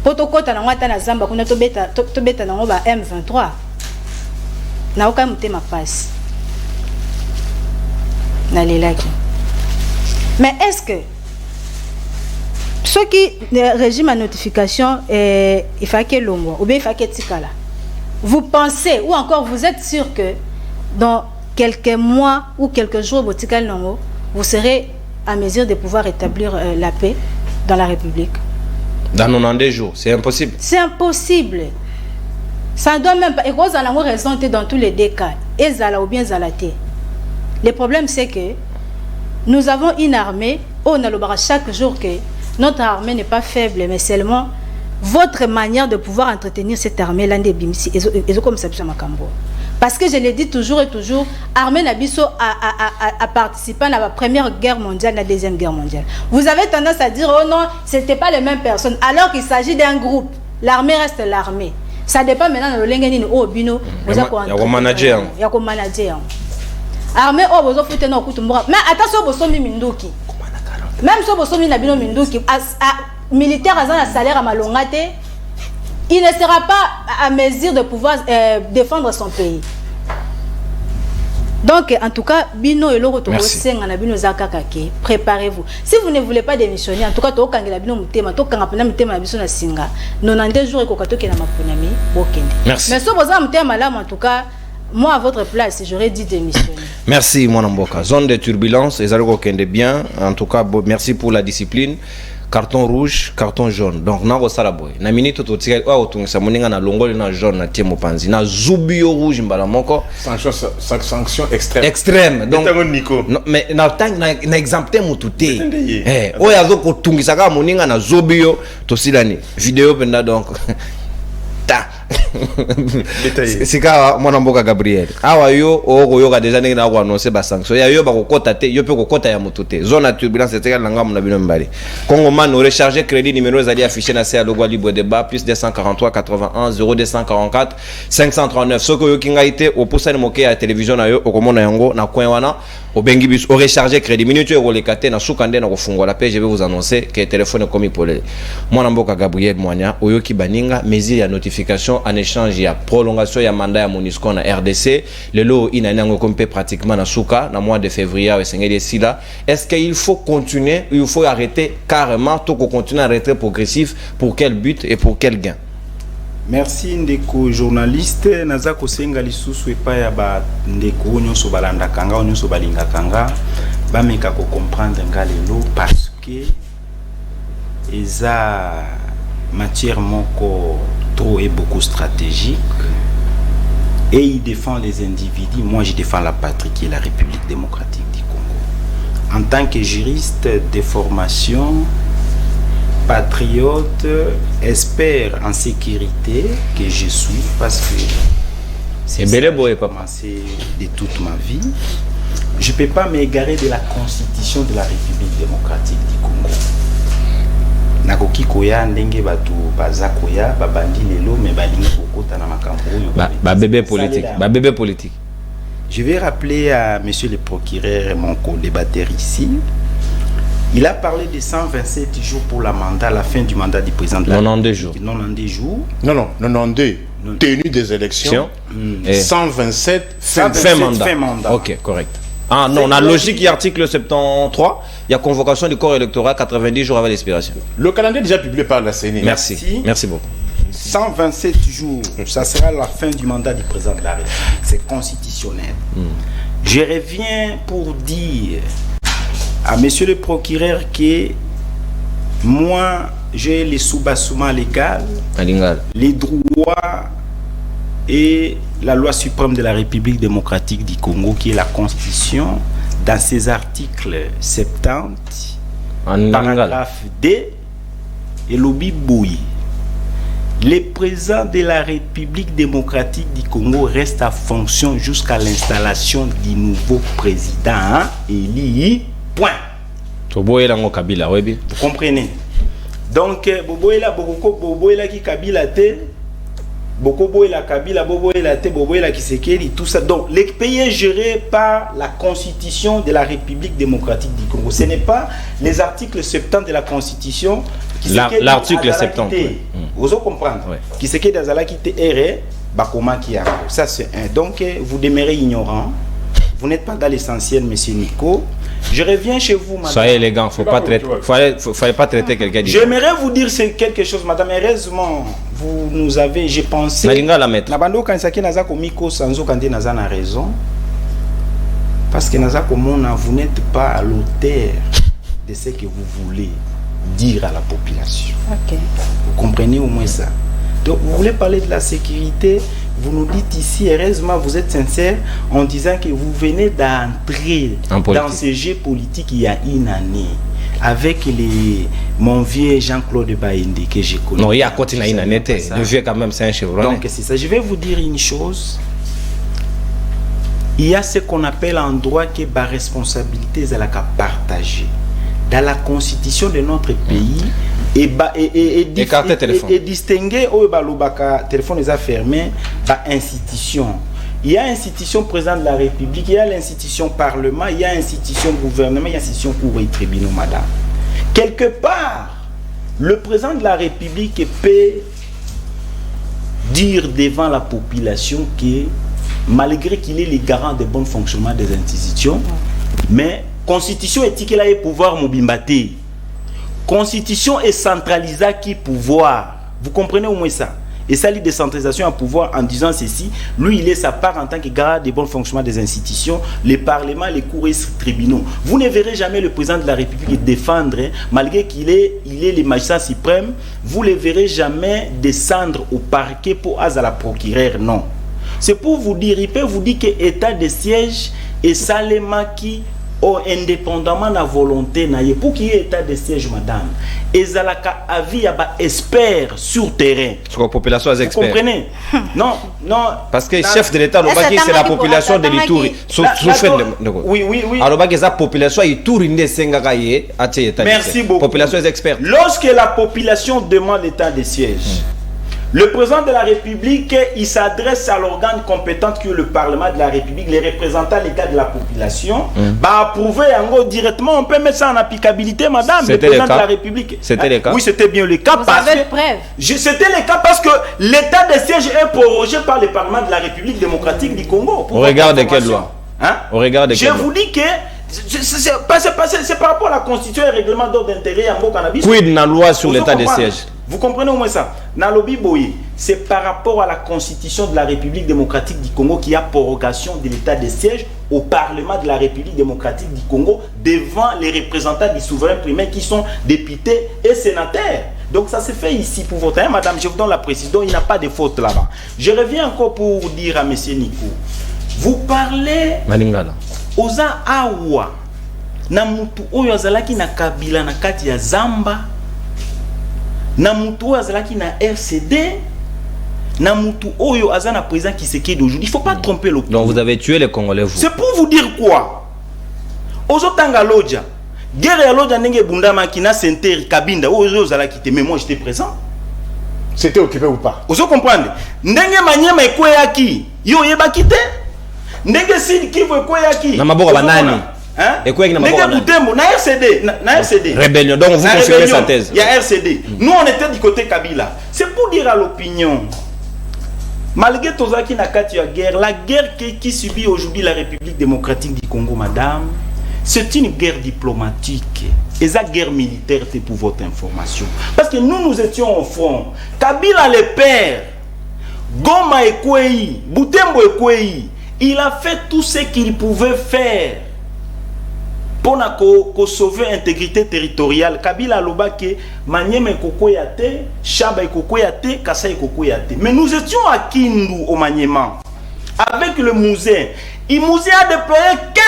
Potokota na ngata na zamba kuna to beta na ngo ba M23. Na oka mutema passe. Na lelaki. Mais est-ce que ceux qui régime à notification il faut que l'ongo ou bien il faut que tikala. Vous pensez ou encore vous êtes sûr que dans quelques mois ou quelques jours, vous serez à mesure de pouvoir établir la paix dans la République? Dans 90 jours, c'est impossible. C'est impossible. Ça ne doit même pas. Et vous allez raison dans tous les deux cas. Et Zala ou bien Zalaté. Le problème, c'est que nous avons une armée. On a chaque jour que notre armée n'est pas faible, mais seulement votre manière de pouvoir entretenir cette armée là est comme ça. Parce que je l'ai dit toujours et toujours, l'armée Nabiso a participé à la première guerre mondiale, la deuxième guerre mondiale. Vous avez tendance à dire, oh non, ce n'était pas les mêmes personnes. Alors qu'il s'agit d'un groupe, l'armée reste l'armée. Ça dépend maintenant de l'engagement au bino. Il y a un manager. Il y a un manager. L'armée, oh, vous offrez un coup de moral. Mais attention, vous sommes Minduki. Même si vous sommes Nabino Minduki, militaire à un salaire à Malongate, il ne sera pas à mesure de pouvoir défendre son pays. Donc, en tout cas, Bino et l'autre, préparez-vous. Si vous ne voulez pas démissionner, en tout cas, merci. Mais si vous avez en tout cas, moi à votre place, j'aurais dit démissionner. Merci, mon Mboka. Zone de turbulence, et ça bien. En tout cas, merci pour la discipline. Carton rouge, carton jaune. Donc, na rosala boy. Na minute to tika wa otungisa moninga na longole na jaune na tiemo panzi. Na zubio rouge mbala moko. Sanction extrême. Extrême. Donc, no, mais na tang na exempté mutute. Oya zo ko tungisa ka moninga na zubio to silani. Vidéo penda donc. Ta. C'est quand mon Mboka Gabriel. Awa yo o yo ga déjà na ko annoncer ba sanction. Ya yo ba ko kota te, yo pe ko kota ya mutute. Zone de turbulence c'est nga na bino mbali. Congo man no recharger crédit numéro zali affiché na CA logo libre débat plus 243 81 0244 539. Soko yo kinga ite o posani moke ya télévision na yo o komona yango na coin wana o bengi bis o recharger crédit minute yo lekate na sukande na ko fungola pe je vais vous annoncer que téléphone comme polé. Mon Mboka Gabriel Mwanya oyo ki baninga mesure ya notification en échange ya prolongation ya mandat ya MONUSCO na RDC le lot inanango compé pratiquement na souka na mois de février au sengeli sila. Est-ce qu'il faut continuer ou il faut arrêter carrément tout qu'on continue à retrait progressif pour quel but et pour quel gain? Merci ndeko journaliste naza kosenga lisusu epai ya ba ndeko nyonso balanda kanga nyonso balinga kanga bameka ko comprendre nga lelo parce que eza matière moko trop et beaucoup stratégique et il défend les individus, moi je défends la patrie qui est la République démocratique du Congo. En tant que juriste de formation, patriote, expert en sécurité que je suis parce que c'est ça que j'ai commencé de toute ma vie. Je ne peux pas m'égarer de la constitution de la République démocratique du Congo. Nakoki koya ndenge batu baza koya babandi lelo me balingi kokota na makambo oyo bébé politique. Je vais rappeler à monsieur le procureur, mon co-débatteur ici. Il a parlé de 127 jours pour la mandat, la fin du mandat du président de la République. 92 jours. 92 jours. Non, 92. Tenue des élections. 127 fin mandat. Ok, correct. Ah non, on a logique, il y a article 73, il y a convocation du corps électoral 90 jours avant l'expiration. Le calendrier est déjà publié par la CENI. Merci beaucoup. 127 jours, ça sera la fin du mandat du président de la République. C'est constitutionnel. Je reviens pour dire à monsieur le procureur que moi, j'ai les soubassements légaux, les droits et la loi suprême de la République démocratique du Congo, qui est la Constitution, dans ses articles 70, paragraphe D, et l'obi Bouy. Le président de la République démocratique du Congo reste à fonction jusqu'à l'installation du nouveau président élu. Point. Vous comprenez? Donc, Boboela qui Kabila te, Boboela Kabila, Boboela te, Boboela Kisekeli, tout ça. Donc, le pays est géré par la Constitution de la République démocratique du Congo. Ce n'est pas les articles 70 de la Constitution. L'article 70. Vous comprenez? Kisekeli Dazala qui te erré, Bakoma qui a. Ça, c'est un. Donc, vous demeurez ignorant. Vous n'êtes pas dans l'essentiel, monsieur Nico. Je reviens chez vous, madame. Soyez élégant, fallait pas traiter quelqu'un de... J'aimerais vous dire quelque chose, madame. Heureusement, vous nous avez, j'ai pensé... la mettre. Nabando kansaki nazako miko sanzo kande nazana raison. Parce que nazako mona, vous n'êtes pas à l'auteur de ce que vous voulez dire à la population. Ok. Vous comprenez au moins ça. Donc, vous voulez parler de la sécurité, vous nous dites ici, heureusement, vous êtes sincère en disant que vous venez d'entrer dans ce jeu politique il y a une année avec mon vieux Jean-Claude Baïndé que j'ai connu. Non, il y a côté une année, le vieux quand même, c'est un chevron. Donc, c'est ça. Je vais vous dire une chose. Il y a ce qu'on appelle en droit que la responsabilité est à partager. Dans la constitution de notre pays, et distinguer au téléphone est fermé par institution. Il y a institution président de la République, il y a l'institution parlement, il y a institution gouvernement, il y a institution cour et tribunaux, madame. Quelque part, le président de la République peut dire devant la population que malgré qu'il est le garant de bon fonctionnement des institutions, mais constitution éthique là est pouvoir mobimbaté. Constitution est centralisée qui pouvoir. Vous comprenez au moins ça? Et ça, la décentralisation à pouvoir en disant ceci, lui, il est sa part en tant que garant des bons fonctionnements des institutions, les parlements, les cours et les tribunaux. Vous ne verrez jamais le président de la République défendre, malgré qu'il est le magistrat suprême, vous ne le verrez jamais descendre au parquet pour à la procureure, non. C'est pour vous dire, il peut vous dire que l'état de siège est salement qui indépendamment de la volonté, pour qu'il y ait état de siège, madame, et Zalaka avis à expert sur terrain. Sur la population est expert. Vous comprenez? Non. Parce que le chef de l'État, c'est la population de l'Ituri. Oui. Alors, la population est Ituri, merci beaucoup. Population est experte. Lorsque la population demande l'état de siège, le président de la République, il s'adresse à l'organe compétent qui est le Parlement de la République, les représentants légaux de la population, approuver directement, on peut mettre ça en applicabilité, madame, le président de la République. C'était le cas. Oui, c'était bien le cas. Vous avez preuve. C'était le cas parce que l'état de siège est prorogé par le Parlement de la République démocratique du Congo. Au regard de quelle loi? Au regard de quelle loi? Je vous dis que c'est par rapport à la Constitution et le règlement d'ordre intérieur en Cannabis. Quid na loi sur l'état de siège? Vous comprenez au moins ça? Nalobi Boyi, c'est par rapport à la constitution de la République démocratique du Congo qu'il y a prorogation de l'état de siège au Parlement de la République démocratique du Congo devant les représentants du souverain primaire qui sont députés et sénateurs. Donc ça se fait ici pour votre... Hein, madame, je vous donne la précision, il n'y a pas de faute là-bas. Je reviens encore pour dire à M. Nico, vous parlez aux awa na mutu oyo azalaki na Kabila na kati ya Zamba, na mutu oyo azalaki na RCD, na mutu oyo azana président Tshisekedi d'aujourd'hui. Il ne faut pas tromper l'opinion. Donc vous avez tué les Congolais, vous. C'est pour vous dire quoi? Ozotanga Lodja, guerre ya Lodja ndenge bundama kina Senteri Kabinda oyo zalaki te, mais moi j'étais présent. C'était occupé ou pas? Ozo comprendre? Ndenge Manyema ekweyaki, yo yebaki te? Ndenge Sud Kivu ekweyaki. Na maboka banani? Hein? Ekweyaki na maboka banani? Ndenge Butembo na RCD, na RCD. Rébellion. Donc vous confirmez sa thèse. Il y a RCD. Nous on était du côté Kabila. C'est pour dire à l'opinion. Malgré Tozaki Nakati la guerre qui subit aujourd'hui la République démocratique du Congo, madame, c'est une guerre diplomatique. Et ça, guerre militaire, c'est pour votre information. Parce que nous étions au front. Kabila le père, Goma Ekwei, Butembo Ekwei, il a fait tout ce qu'il pouvait faire pour sauver l'intégrité territoriale. Kabila Lobake, Manyema Ekokoyate, Chaba Ekokoyate, Kassa Ekokoyate. Mais nous étions à Kindu au Manyema, avec le musée. Le musée a déployé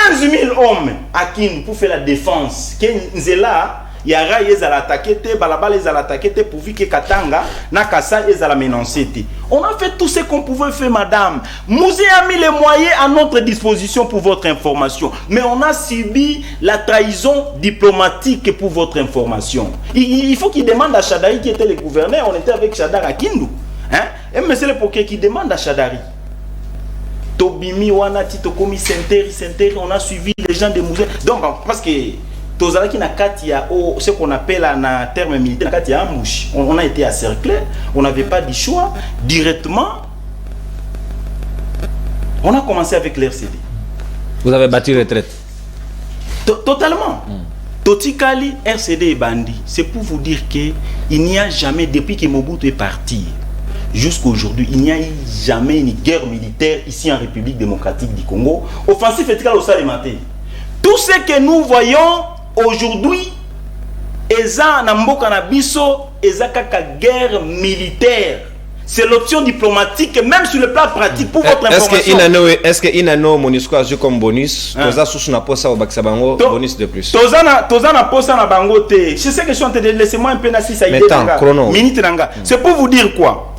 15 000 hommes à Kindu pour faire la défense. Kenzela, Yara ils allaient attaquer, Balabala ils allaient attaquer, pourvu que Katanga, Nakassa ils allaient menacer. On a fait tout ce qu'on pouvait faire, madame. Musée a mis les moyens à notre disposition pour votre information. Mais on a subi la trahison diplomatique pour votre information. Il faut qu'il demande à Chadari qui était le gouverneur. On était avec Chadar à Kindu. Hein? Et M. le Poké qui demande à Chadari. Tobimi, Wanati, Tokomi, Senteri, on a suivi les gens des musées. Donc, parce que Tozalaki na katia, ce qu'on appelle en terme militaire, katia ambush. On a été encerclé, on n'avait pas de choix. Directement, on a commencé avec l'RCD. Vous avez battu retraite? Totalement. Totikali, RCD et Bandi. C'est pour vous dire qu'il n'y a jamais, depuis que Mobutu est parti, jusqu'à aujourd'hui, il n'y a jamais une guerre militaire ici en République démocratique du Congo. Offensif et au Salimate. Tout ce que nous voyons aujourd'hui, Eza Namboka Nabiso, Eza Kaka guerre militaire. C'est l'option diplomatique, même sur le plan pratique, pour votre information. Est-ce que Inano Monisco a joué comme bonus? Toza sous na posa au Baksabango, bonus de plus. Toza na posa na bango te. Je sais que je suis en train de laisser-moi un peu na si ça y est. Minute nanga. C'est pour vous dire quoi?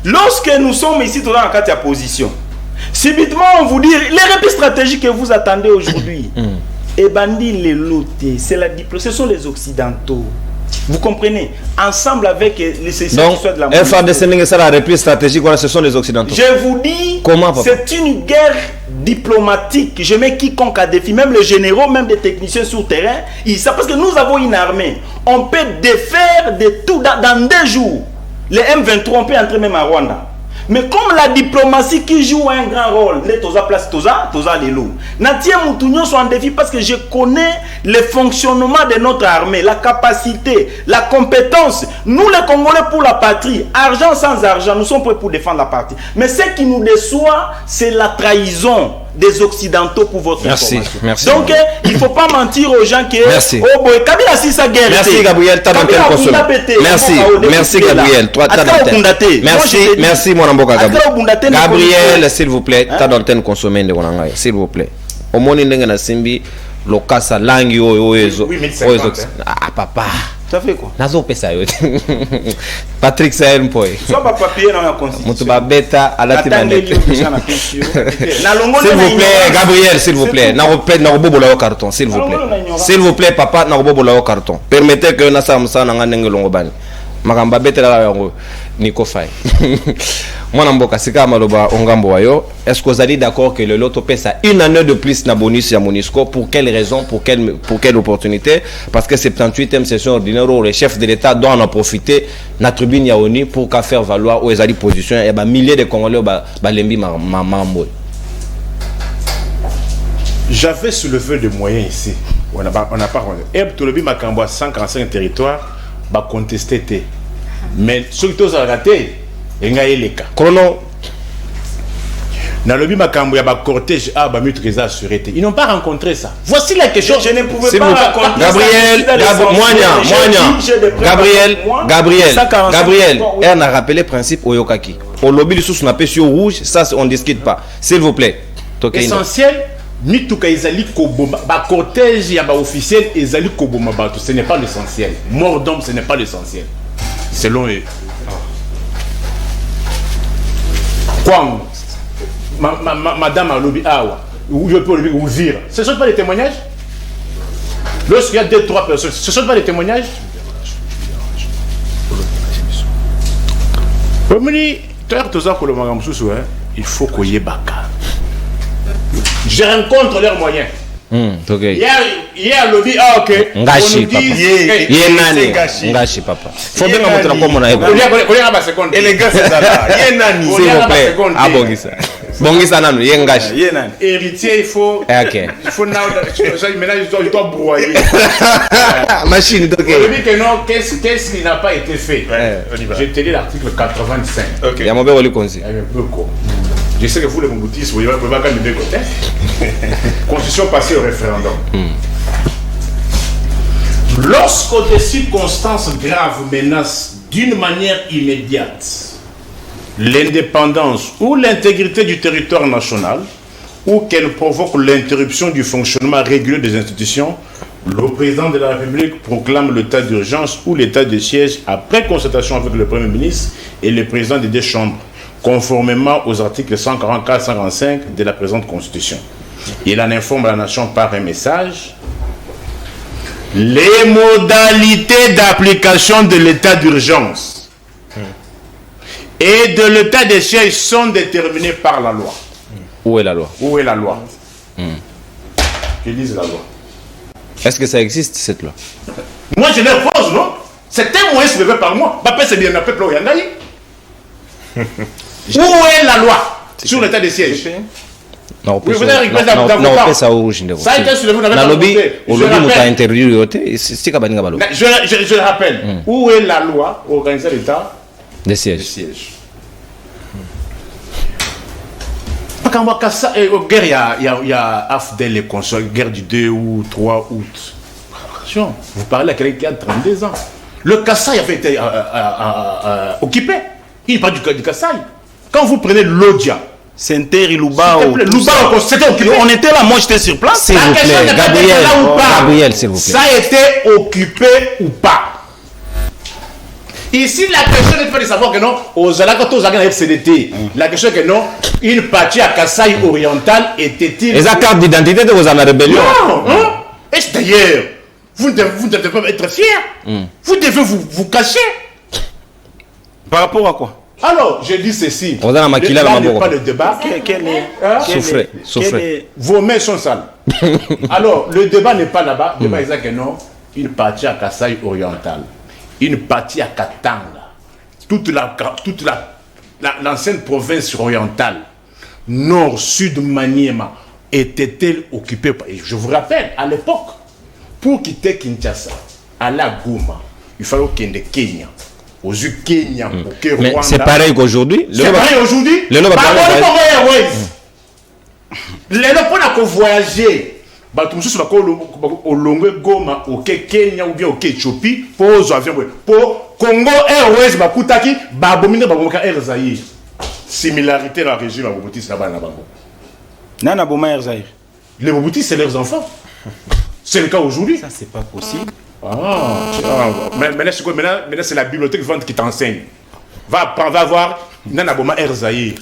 Lorsque nous sommes ici, dans la carte de position, subitement on vous dit les replis stratégiques que vous attendez aujourd'hui. Et Bandi les lotés, c'est la diplomatie, ce sont les Occidentaux. Vous comprenez? Ensemble avec les sessions de la FARDC, c'est la reprise stratégique, ce sont les Occidentaux. Je vous dis, c'est une guerre diplomatique. Je mets quiconque à défi, même les généraux, même des techniciens sur terrain. Parce que nous avons une armée. On peut défaire de tout dans 2 jours. Les M23, on peut entrer même à Rwanda. Mais comme la diplomatie qui joue un grand rôle, les Toza place Toza les loups. Natie Moutounion sont en défi parce que je connais le fonctionnement de notre armée, la capacité, la compétence. Nous les Congolais pour la patrie, argent sans argent, nous sommes prêts pour défendre la patrie. Mais ce qui nous déçoit, c'est la trahison des Occidentaux pour votre information. Merci. Donc, il ne faut pas mentir aux gens qui... Merci. Oh boy, Kabila si sa guerre. Merci Gabriel, t'as dans tel consommé. Merci Gabriel, toi t'as dans tel. Merci mon amboka Gabriel. Gabriel, s'il vous plaît, t'as dans tel consommé de Wananga, s'il vous plaît. Au moins n'enga na simbi lokasa langi oyezo. Ah papa. Ça fait quoi? Nazo pesa yo. Patrick Sahel mpoe. Soit pas papier dans la constitution. Mutuba beta ala tibandete. S'il vous plaît, Gabriel, s'il vous plaît. Na robobola au carton, s'il vous plaît. S'il vous plaît, papa, na robobola au carton. Permettez que na samsa na ngenge longobani. Makamba beta la yango Nico Fay. Moi namboka sika maloba ongambo wayo. Est-ce que vous êtes d'accord que le loto pesa une année de plus na bonus à Monisco? Pour quelle raison? Pour quelle opportunité? Parce que 78e session ordinaire où le chef de l'État doit en profiter na tribune yaoni pour qu'à faire valoir aux ali position et ba milliers de Congolais ba lembi mambo. J'avais soulevé des moyens ici. On n'a pas et tout le bi makambo 145 territoires ba contesté. Mais surtout ça raté. Enga eleka. Chrono. Dans le makambo, il y a un cortège à Bamut-Reza sûreté. Ils n'ont pas rencontré ça. Voici la question. Je ne pouvais pas raconter Gabriel, elle a rappelé le principe Oyokaki. Au lobby du sous-nappé sur rouge, ça on ne discute pas. S'il vous plaît. Essentiel, Mituka Ezali Koboma, ba cortège, il y a ba officiel, Ezali Koboma Bato. Ce n'est pas l'essentiel. Mort d'homme, ce n'est pas l'essentiel. Selon eux. Quoi? Madame Alobi Awa, ou je peux vous dire, ce ne sont pas des témoignages? Lorsqu'il y a 2-3 personnes, ce ne sont pas des témoignages? Il faut qu'il y ait Baka. Je rencontre leurs moyens. Il y a Alobi, ah ok. Ngashi papa. Ngashi papa. Faut bien montrer comment on a évolué. Élégance c'est là. Yenani. S'il vous plaît. Ah Bongisa. Bongisa nanu, Yengashi. Yenani. Héritier, il faut. Ok. Il faut maintenant il doit broyer. Machine donc. Alobi que non, qu'est-ce qui n'a pas été fait? Je te lis l'article 85. Ok. Il y a mon bébé oli konzi. Je sais que vous les Mobutistes, vous ne pouvez pas quand même côté. Constitution passée au référendum. Lorsque des circonstances graves menacent d'une manière immédiate l'indépendance ou l'intégrité du territoire national, ou qu'elle provoque l'interruption du fonctionnement régulier des institutions, le président de la République proclame l'état d'urgence ou l'état de siège après concertation avec le Premier ministre et le président des deux chambres, conformément aux articles 144-145 de la présente Constitution. Il en informe la nation par un message. Les modalités d'application de l'état d'urgence et de l'état de siège sont déterminées par la loi. Où est la loi? Où est la loi? Que dise la loi? Est-ce que ça existe cette loi? Moi je l'impose, non? C'est un moyen soulevé par moi. C'est bien un peuple au Yandaï. Où est la loi sur l'état de siège? Non, oui, vous avez ça rouge. Ça a été soulevé, vous n'avez pas voté. Je le rappelle. Où est la loi organisant l'état de siège? Guerre, il y a AFDEL et consorts, guerre du 2 ou 3 août. Attention, vous parlez à quelqu'un qui a 32 ans. Le Kassai avait été occupé. Il n'est pas du Kassai. Quand vous prenez l'Odia, Senter et Lubao, c'était occupé. On était là, moi j'étais sur place. S'il vous plaît, Gabriel, s'il vous plaît. Ça a été occupé ou pas? Ici, la question n'est pas de savoir que non, aux Alakotos, FCDT. La question est que non, une partie à Kassai oriental était-il. Et la carte d'identité de vos amis rébellions? Non, et d'ailleurs, vous ne devez pas être fiers. Vous devez vous cacher. Par rapport à quoi? Alors, je dis ceci. On a maquillé là n'est pas le débat. Souffrez. Vos mains sont sales. Alors, le débat n'est pas là-bas. Le débat est que non, une partie à Kassai oriental. Une partie à Katanga, toute l'ancienne province orientale, nord, sud, Maniema, était-elle occupée par... Et je vous rappelle, à l'époque, pour quitter Kinshasa, aller à Goma, il fallait qu'il y ait Kenya. Aux yeux Kenya, au mais c'est pareil qu'aujourd'hui. C'est pareil aujourd'hui. Les gens qui voyager. Bato mususu olongwe Goma oke Kenya ou bien oke Éthiopie pour avion pour Congo Airways bakutaki babomine babomaka Air Zaïre. Similarité la régime Mobutis là-bas na bango. Nana boma Air Zaïre. Les Mobutis c'est leurs enfants. C'est le cas aujourd'hui. Ça c'est pas possible. Maintenant c'est la bibliothèque vivante qui t'enseigne. Va voir Nana boma Air Zaïre.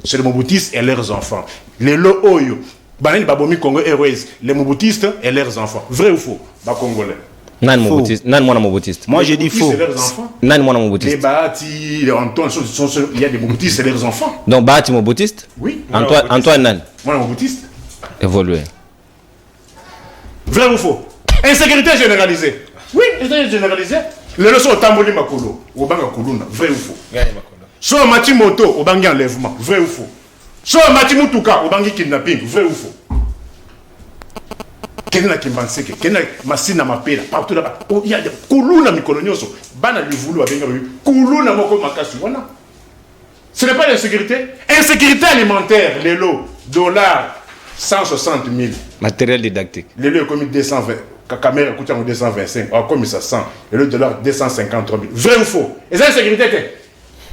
C'est les Mobutis et leurs enfants. Les lo oyo Banani Babomi Congo Airways, les Mobutistes et leurs enfants. Vrai ou faux? Ba Congolais. Nan moi Mobutiste. Moi j'ai dit faux. C'est leurs enfants. Nan moi Mobutiste. Les Bahati, les Antoine, il y a des Mobutistes et leurs enfants. Donc Bahati Mobutiste? Oui. Antoine Nan. Moi Mobutiste. Évolué. Vrai ou faux? Insécurité généralisée. Oui, insécurité généralisée. Les leçons au Tamboli Makolo, au Banga Kuluna. Vrai ou faux? Soit Mati Moto, au Banga enlèvement. Vrai ou faux? Soit Mati Mutuka, au Banga kidnapping. Vrai ou faux? Kenna Kimbanseke, Kenna Masina Mapela, partout là-bas. Il y a des Kuluna Mikolonioso. Bana Livulu avec Kuluna Moko Makasi. Voilà. Ce n'est pas l'insécurité. Insécurité alimentaire, les lots, dollars, 160 000. Matériel didactique. Les lots comme 220, caméra coûte 225, comme ça 100, les lots dollars 253 000. Vrai ou faux? Et ça, insécurité.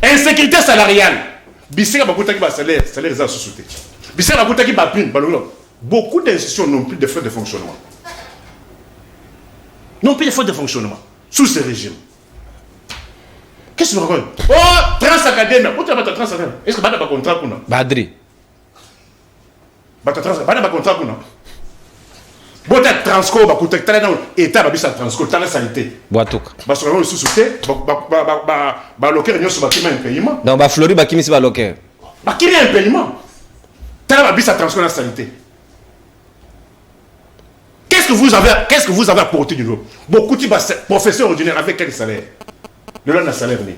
Insécurité salariale. Bissé, salaire est à sous-souté. Bissé, beaucoup d'institutions n'ont plus de frais de fonctionnement. N'ont plus de frais de fonctionnement sous ce régime. Qu'est-ce que vous racontez? Oh, Transacadémie. Où tu as Transacadémie? Est-ce que tu as un contrat pour nous? Badri. Tu as un contrat pour nous? Si tu as un transco, tu as un transco, tu as une sanité. Boatouka. Parce que nous sous-souté, tu as un paiement. Donc, Flori, qui est loquer? Qui est un paiement? Tu as un transco dans la sanité. Qu'est-ce que vous avez apporté du lot? Beaucoup de professeurs ordinaires avec quel salaire? Le lot n'a salaire ni.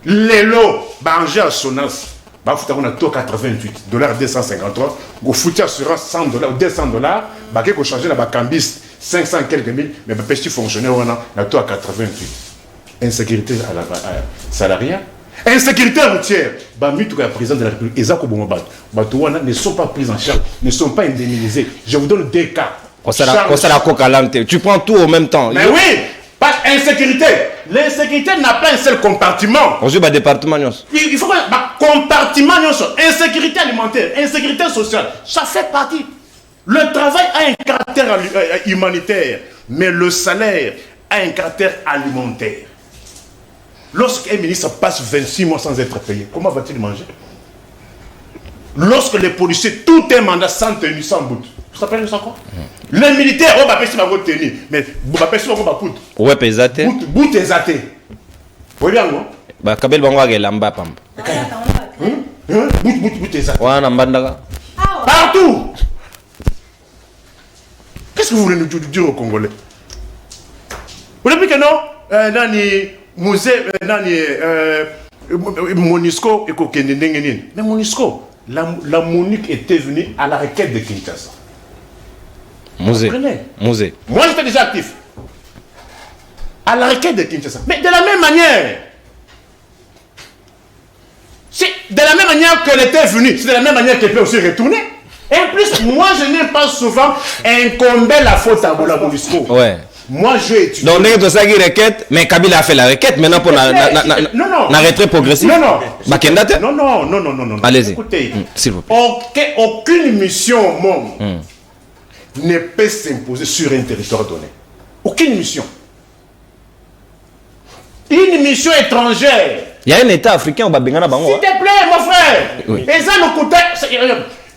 Les lots, Angers Assurance, on a tout 88 $, 253. Vous foutez assurance 100 $, 200 $. Vous avez changé la cambiste 500 quelques mille, mais vous petit fonctionnaire, on a tout à 88. Insécurité salariale. Insécurité routière. Le président de la République, Ezako Bomobat, ne sont pas pris en charge, ne sont pas indemnisés. Je vous donne des cas. Tu prends tout en même temps. Mais oui, pas insécurité. L'insécurité n'a pas un seul compartiment. On joue département. Il faut un compartiment. Insécurité alimentaire, insécurité sociale, ça fait partie. Le travail a un caractère humanitaire, mais le salaire a un caractère alimentaire. Lorsqu'un ministre passe 26 mois sans être payé, comment va-t-il manger? Lorsque les policiers, tout un mandat sans tenue, sans bout. Tu te rappelles de ça quoi? Les militaires, on va payer si ma tenue, mais on va payer si ma bout. Ouais, pesate. Bout est athée. Vous voyez bien, non? Bah, Kabel Bango est lamba pam. Bout est athée. Ouais, Nambandaga. Partout. Qu'est-ce que vous voulez nous dire aux Congolais? Vous dites que non? Nani musée, nani Monisco et Kokendengenine. Mais Monisco, la Monique était venue à la requête de Kinshasa. Musée. Moi j'étais déjà actif. À la requête de Kinshasa. Mais de la même manière. C'est de la même manière qu'elle était venue, c'est de la même manière qu'elle peut aussi retourner. Et en plus, moi je n'ai pas souvent incombé la faute à Bola Monisco. Ouais. Moi j'ai étudié. Donc, on a une requête, mais Kabila a fait la requête maintenant pour la retrait progressif. Non. Allez-y. Écoutez, s'il vous plaît. Aucune mission au monde ne peut s'imposer sur un territoire donné. Aucune mission. Une mission étrangère. Il y a un État africain au Babengana Bango. S'il te plaît, mon frère. Oui. Et ça nous coûte.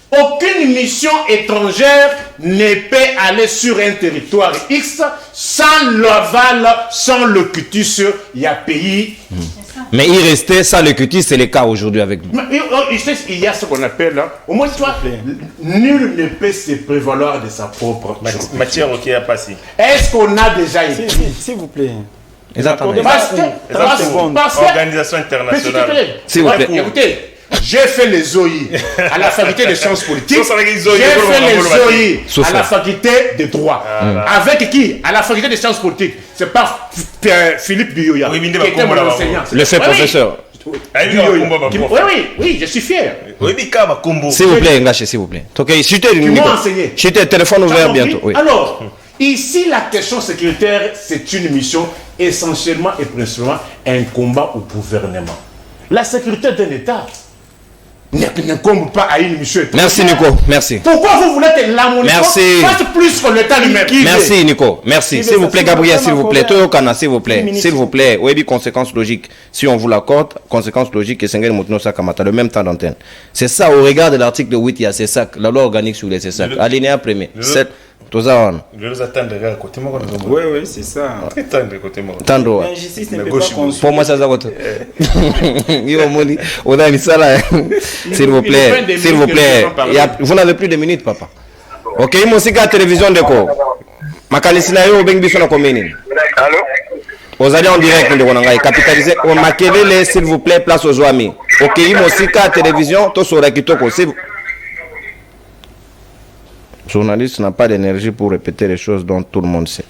Aucune mission étrangère ne peut aller sur un territoire X sans l'aval, sans le cutus, il y a pays. Mais il restait sans le cutus, c'est le cas aujourd'hui avec nous. Il y a ce qu'on appelle, au moins, tu vois, nul ne peut se prévaloir de sa propre matière qui a passé. Est-ce qu'on a déjà été? S'il vous plaît. Parce que Organisation internationale. S'il vous plaît. Écoutez, j'ai fait les OI à la faculté des sciences politiques. J'ai fait les OI à la faculté des droits. Avec qui? À la faculté des sciences politiques. C'est pas Philippe Biyoya qui était mon enseignant. Le fait professeur. Oui, je suis fier. S'il vous plaît, Ngaché, s'il vous plaît. Tu m'as enseigné. J'ai un téléphone ouvert bientôt. Oui. Alors, ici, la question sécuritaire, c'est une mission essentiellement et principalement un combat au gouvernement. La sécurité d'un État n'incombe pas à une mission étrangère. Merci Nico, merci. Pourquoi vous voulez que la monnaie fasse plus que l'État lui-même? Merci Nico, merci. S'il vous plaît Gabriel, s'il vous plaît. Toyokana, s'il vous plaît. S'il vous plaît. Oui, conséquence logique. Si on vous l'accorde, conséquence logique et Sengen Moutno Sakamata, le même temps d'antenne. C'est ça, au regard de l'article 8, il y a ces sacs, la loi organique sur les sacs. Alinéa premier. 7. Je les attendre à côté moi. Oui, c'est ça. Tando. Pour moi, ça va être. S'il vous plaît, s'il vous plaît. Vous n'avez plus de minutes, papa. Ok, il m'a aussi la télévision de quoi? Makalisina yo bengi biso na komeni. Allô? Vous allez en direct de Ronangai, capitalisé. On m'a s'il vous plaît, place aux amis. Ok, il m'a aussi la télévision, tout sur la kitoko. Journaliste n'a pas d'énergie pour répéter les choses dont tout le monde sait.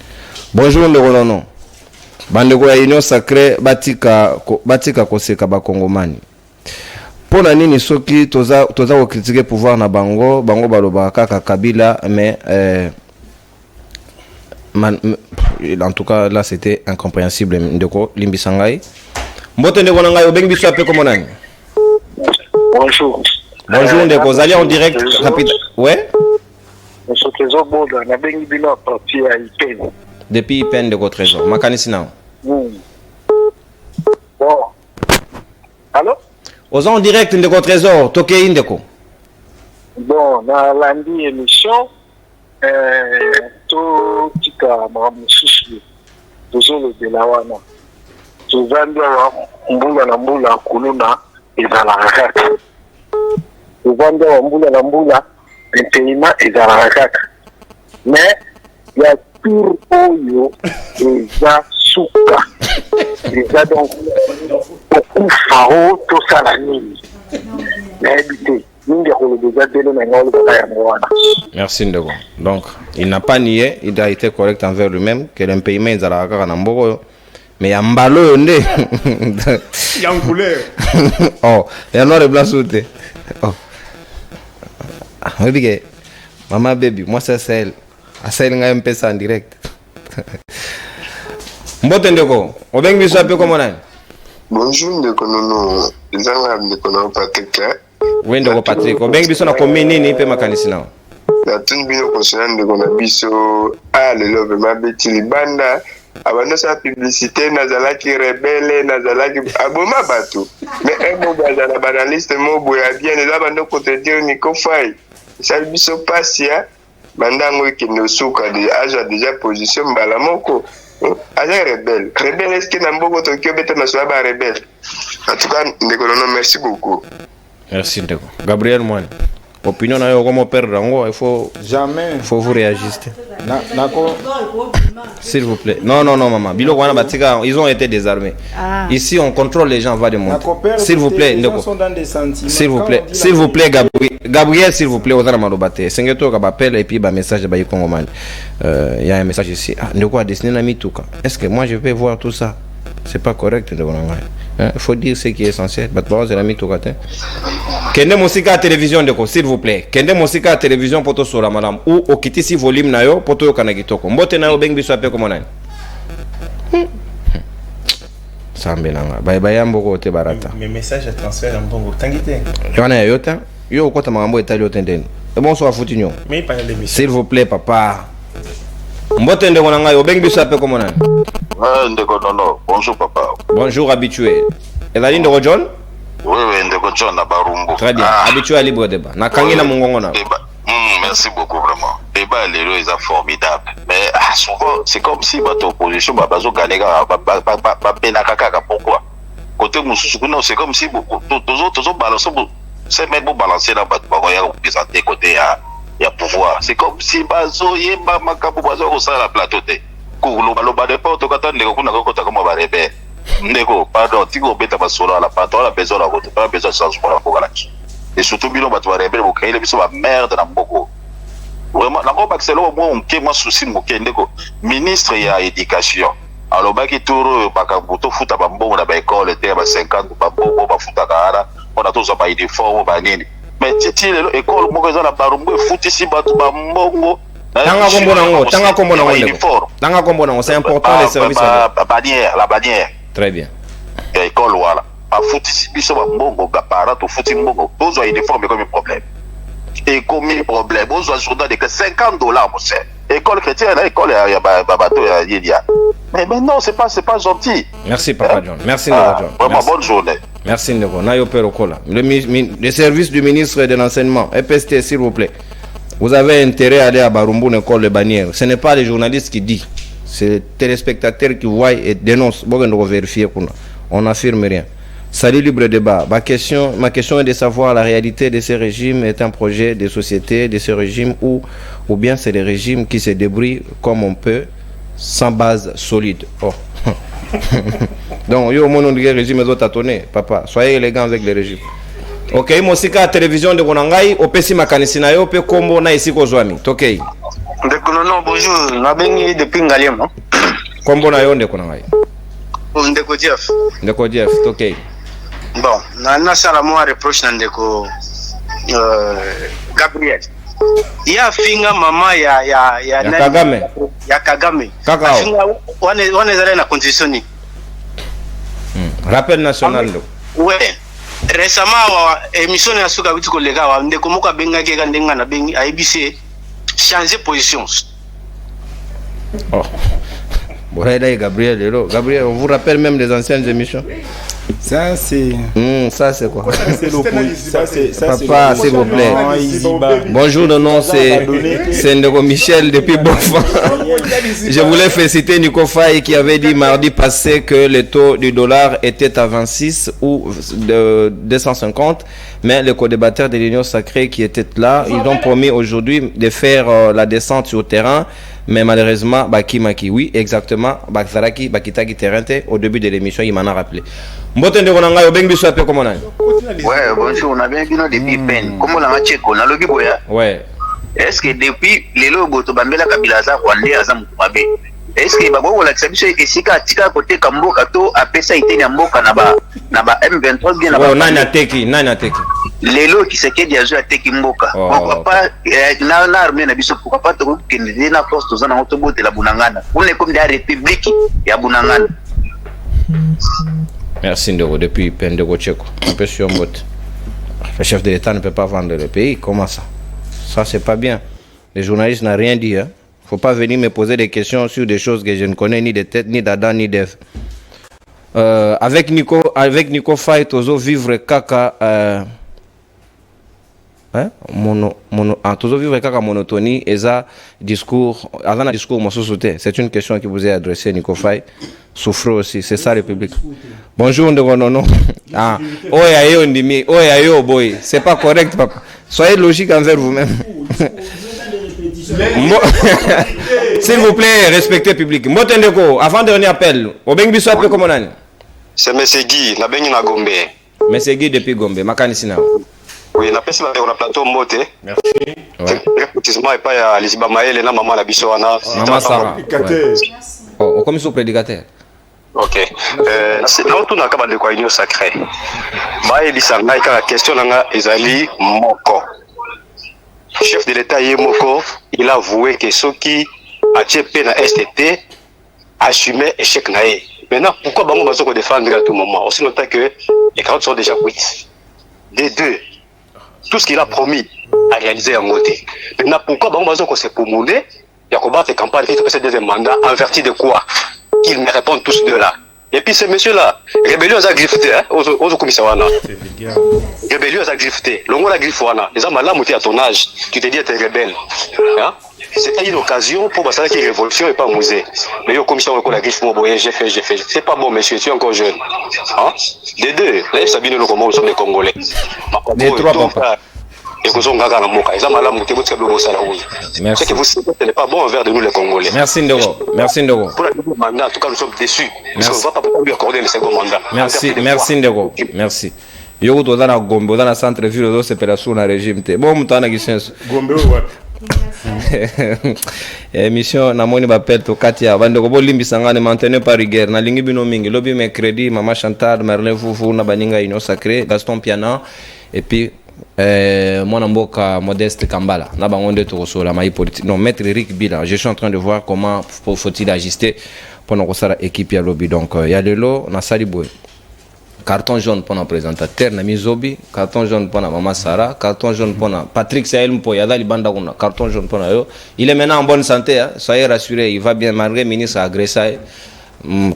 Bonjour, le Roland. bandeko ya union sacré batika koseka bakongomani pona nini soki toza ko critiquer pouvoir na bango baloba kaka Kabila mais en tout cas là c'était incompréhensible ndeko limbisangai mbote ndeko na ngai obengi biso ape comme nani. Bonjour ndeko zali en direct rapide. Ouais, monsieur Trésor Boda na bengi bino parti ya IPN depuis IPN de Trésor makanisi nao. Bon, allô? Aux en direct ndeko Trésor tokei ndeko. Bon, na lundi émission to tika mamususu tozolo de la wana tozandi wa mbula kuluna ezalaka kaka tozandi wa mbula impeyima ezalaka kaka mais ya tour oyo eza suka eza donc okufao tosala nini nayebi te mingi akoloba dele na ngai oloba yango wana. Merci ndeko. Donc il n'a pas nié, il a été correct envers lui-même que l'impayement ezalaka kaka na mboko mais ya mbalo yo nde ya couleur oh ya noir et blanc sauté oh regarde maman baby moi c'est celle nga mpesa en direct mbote ndeko obengi biso ape comme nani. Bonjour ndeko nono ezanga ndeko na Patrick. Oui ndeko Patrick obengi biso na commune nini pe makanisi nao. La tune bino concernant ndeko na biso lelo vraiment beti libanda abanda sa publicité nazalaki rebelle nazalaki aboma bato mais un mot bazala banaliste mo boya bien eza bando côté dire Nico Fay ça biso pasia bandango ekende suka de aja déjà position mbala moko aja rebelle est-ce que Namboko Tokyo bete masoa ba rebelle en tout cas ndeko nono merci beaucoup. Merci ndeko Gabriel Moine opinion na yo comme père rango il faut vous réajuster s'il vous plaît. Non maman bilo wana batika ils ont été désarmés. Ici on contrôle les gens va de monter. S'il vous plaît ndeko s'il vous plaît Gabriel s'il vous plaît ozana malobate sengeto ka appel et puis ba message ba Congo il y a un message ici ndeko a dessiné na mituka est-ce que moi je peux voir tout ça c'est pas correct ndeko nanga. Il faut dire ce qui est essentiel. Batbaro c'est la mituka te. Kende musika à télévision ndeko s'il vous plaît. Kende musika à télévision poto sola madame ou okiti si volume na yo poto yo kana kitoko. Mbote na yo bengi biso ape comme nani. Sambe nanga. Bye yamboko te barata. Mes messages à transfert en bongo tangite. Yona yota. Yo okota magambo etali otendeni. Et bon so afutinyo. Mais pas l'émission. S'il vous plaît papa. Mbote ndeko nanga yo bengi biso ape comme nani. Ndeko nono, bonjour papa. Bonjour habitué. Et la ligne de John? Oui, ndeko John na Barumbu. Très bien. Habitué à libre débat. Na kangi na mungongo na. Merci beaucoup vraiment. Débat lelo est formidable. Mais souvent c'est comme si votre opposition bazo gagner ba benaka kaka pourquoi? Côté mususu kuna c'est comme si tous balancer c'est même balancer na ba ya représenter côté ya pouvoir. C'est comme si bazo yeba makabu bazo ko sala plateau te. Loba de porte quand ndeko kuna kokota comme ba rebelle ndeko pardon tiko beta basolo la patron la besoin la vote pas besoin de changement la bokalaki et surtout bino bato ba rebelle bokaile biso ba merde na mboko vraiment na ko baxelo mo onke mo souci mo ndeko ministre ya éducation alors baki toro bakabuto futa ba mbongo na ba école te ba 50 ba mbongo ba futa kara on a tous ba uniforme ba nini mais titi le école mo ko za na barumbu futi si bato ba mbongo. Tanga kombo nango c'est important les services la bannière très bien école voilà a fouti biso ba mbongo ga para to fouti mbongo bozo uniforme comme problème et comme problème bozo journal de $50 mon cher école chrétienne école ya bateau ya yedia mais non c'est pas gentil. Merci papa John merci Ndeko John vraiment bonne journée merci Ndeko na yo père Okola le service du ministre de l'enseignement EPST s'il vous plaît. Vous avez intérêt à aller à Barumbu, une école de bannière. Ce n'est pas les journalistes qui disent. C'est les téléspectateurs qui voient et dénoncent. On vérifier. On n'affirme rien. Salut libre débat. Ma question est de savoir la réalité de ces régimes est un projet de société de ce régime ou bien c'est des régimes qui se débrouillent comme on peut sans base solide. Oh. Donc, yo mon régime est tâtonné. Papa, soyez élégant avec les régimes. Ok, mosika télévision de Konangai, opesi makanisi na yo pe kombo na isiko zwami. Tokei. Ndeko nono bonjour, na bengi depuis Ngaliema. Kombo na yo ndeko Konangai. ndeko Diaf. Ndeko Diaf, OK. Bon, na sala moi reproche na ndeko Gabriel. Ya finga mama ya Kagame. Ya Kagame. Kakao. Finga wane zale na condition ni. Rappel national. Ouais. Récemment émission ya suka bitu kolega wa ndeko moka benga ke kandenga na bengi ABC changer position. Oh. Gabriel, Gabriel, on vous rappelle même les anciennes émissions? Ça c'est quoi? Ça c'est Papa, s'il vous plaît. Bonjour, le nom c'est Ndeko Michel depuis Bonfant. Je voulais féliciter Nico Faye qui avait dit mardi passé que le taux du dollar était à 26 ou de 250, mais les co-débatteurs de l'Union Sacrée qui étaient là, ils ont promis aujourd'hui de faire la descente sur le terrain. Mais malheureusement, Baki Maki, oui, exactement, Bakzaraki, Bakitagi Terrente, au début de l'émission, il m'en a rappelé. Mboten de Ronanga, au Bengi Bissou, comment on a? Ouais, bonjour, on a bien vu depuis peine. Comment on a matché, on a le Biboya? Ouais. Est-ce que depuis les logos, tu bambela Kabila za Rwandais, Azam Kumabe? Est-ce que Babo, la exception est ici, Tika, côté Kambo, Kato, après ça, il était Mboka, Naba M23, bien là-bas. Oh, Nana Teki. Les lots qui se quittent, il y a joué à Teki Mboka. Pourquoi pas, na armée, na biso, pourquoi pas, tu n'es pas force, tu en as autobot de la Bunangana. On est comme des républiques, il y a Bunangana. Merci Ndego, depuis Pendego Tcheko. Un peu sur mot. Le chef de l'État ne peut pas vendre le pays. Comment ça? Ça, c'est pas bien. Les journalistes n'ont rien dit. Hein. Faut pas venir me poser des questions sur des choses que je ne connais ni de tête, ni d'Adam, ni d'Ève. Avec Nico Faye, tozo vivre kaka tozo vivre kaka monotonie et ça discours c'est une question qui vous est adressée Nico Faye. Souffre aussi, c'est ça République. Bonjour Ndegonono. Ah, oyayo ndimi, oyayo boy, c'est pas correct papa. Soyez logique envers vous-même. S'il vous plaît, respectez le public. Motendeko, avant-dernier appel. Obeng biso appel comment on? C'est M. Guy, na bengi na Gombe. M. Guy depuis Gombe, makanisina. Oui, na pesi on a plateau Mote. Merci. Répétissement et pas à Lisba Maël et na maman la biso wana. Maman Sarah. Oh, comme ils prédicateur. Ok. Non tout na kaba de quoi union sacrée. Maël isanga ka question nga ezali moko. Chef de l'État Yemoko, il a avoué que ceux qui a tchépé na STT assumé échec naé. Maintenant, pourquoi Bango Bazoko défendre à tout moment? Aussi longtemps que les carottes sont déjà cuites. Des deux, tout ce qu'il a promis à réaliser en côté. Maintenant, pourquoi Bango Bazoko s'est promené? Il y a combattre campagne qui fait ce deuxième mandat en vertu de quoi? Qu'ils me répondent tous deux là. Et puis ce monsieur-là, rébellion a grifté, hein, aux commissaires. Rébellion a grifté. L'ongo la griffe, les hommes là, à ton âge, tu te dis être rebelle. Hein? C'était une occasion pour passer qui révolution et pas musée. Mais yo commissaire la griffe, j'ai fait. C'est pas bon, monsieur, tu es encore jeune. Hein? Les deux, là, Sabine le comment sont les Congolais. Les trois papas. Merci. Ce que vous savez, ce n'est pas bon envers de nous les Congolais. Merci Ndego. Merci Ndego. Pour le mandat, en tout cas, nous sommes déçus. Parce qu'on ne va pas pouvoir lui accorder le second mandat. Merci Ndego. Merci. Yo to dans Gombe, dans la centre-ville, dans l'opération na régime. Bon, mutana gisenso. Gombe ouais. Émission na moni bapel to Katia bandeko bolimbi sangane maintenez par rigueur na lingi bino mingi lobi mercredi Maman Chantal Merlin Foufou na baninga Union Sacrée Gaston Piana et puis mon mboka Modeste Kambala na bangonde to sola mai politique non maître Eric Bila je suis en train de voir comment faut-il ajuster pour notre équipe ya lobby donc il y a de l'eau na saliboy carton jaune pour notre présentateur Nami Zobi, carton jaune pour Maman Sarah, carton jaune pour Patrick Saël Mpoyada Libanda Guna, carton jaune pour yo. Il est maintenant en bonne santé, hein? Soyez rassurés, il va bien malgré ministre agressé.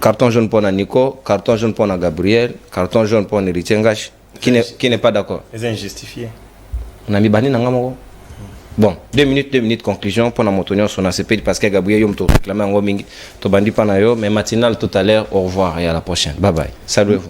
Carton jaune pour Nico, carton jaune pour Gabriel, carton jaune pour Niritengash, qui n'est pas d'accord. C'est injustifié. On a mis Bani Nangamoko. Bon, 2 minutes conclusion pour la montonion sur la CP parce que Gabriel Yom to réclamer en Romingi, to bandi panayo, mais matinal tout à l'heure, au revoir et à la prochaine. Bye bye. Salut vous.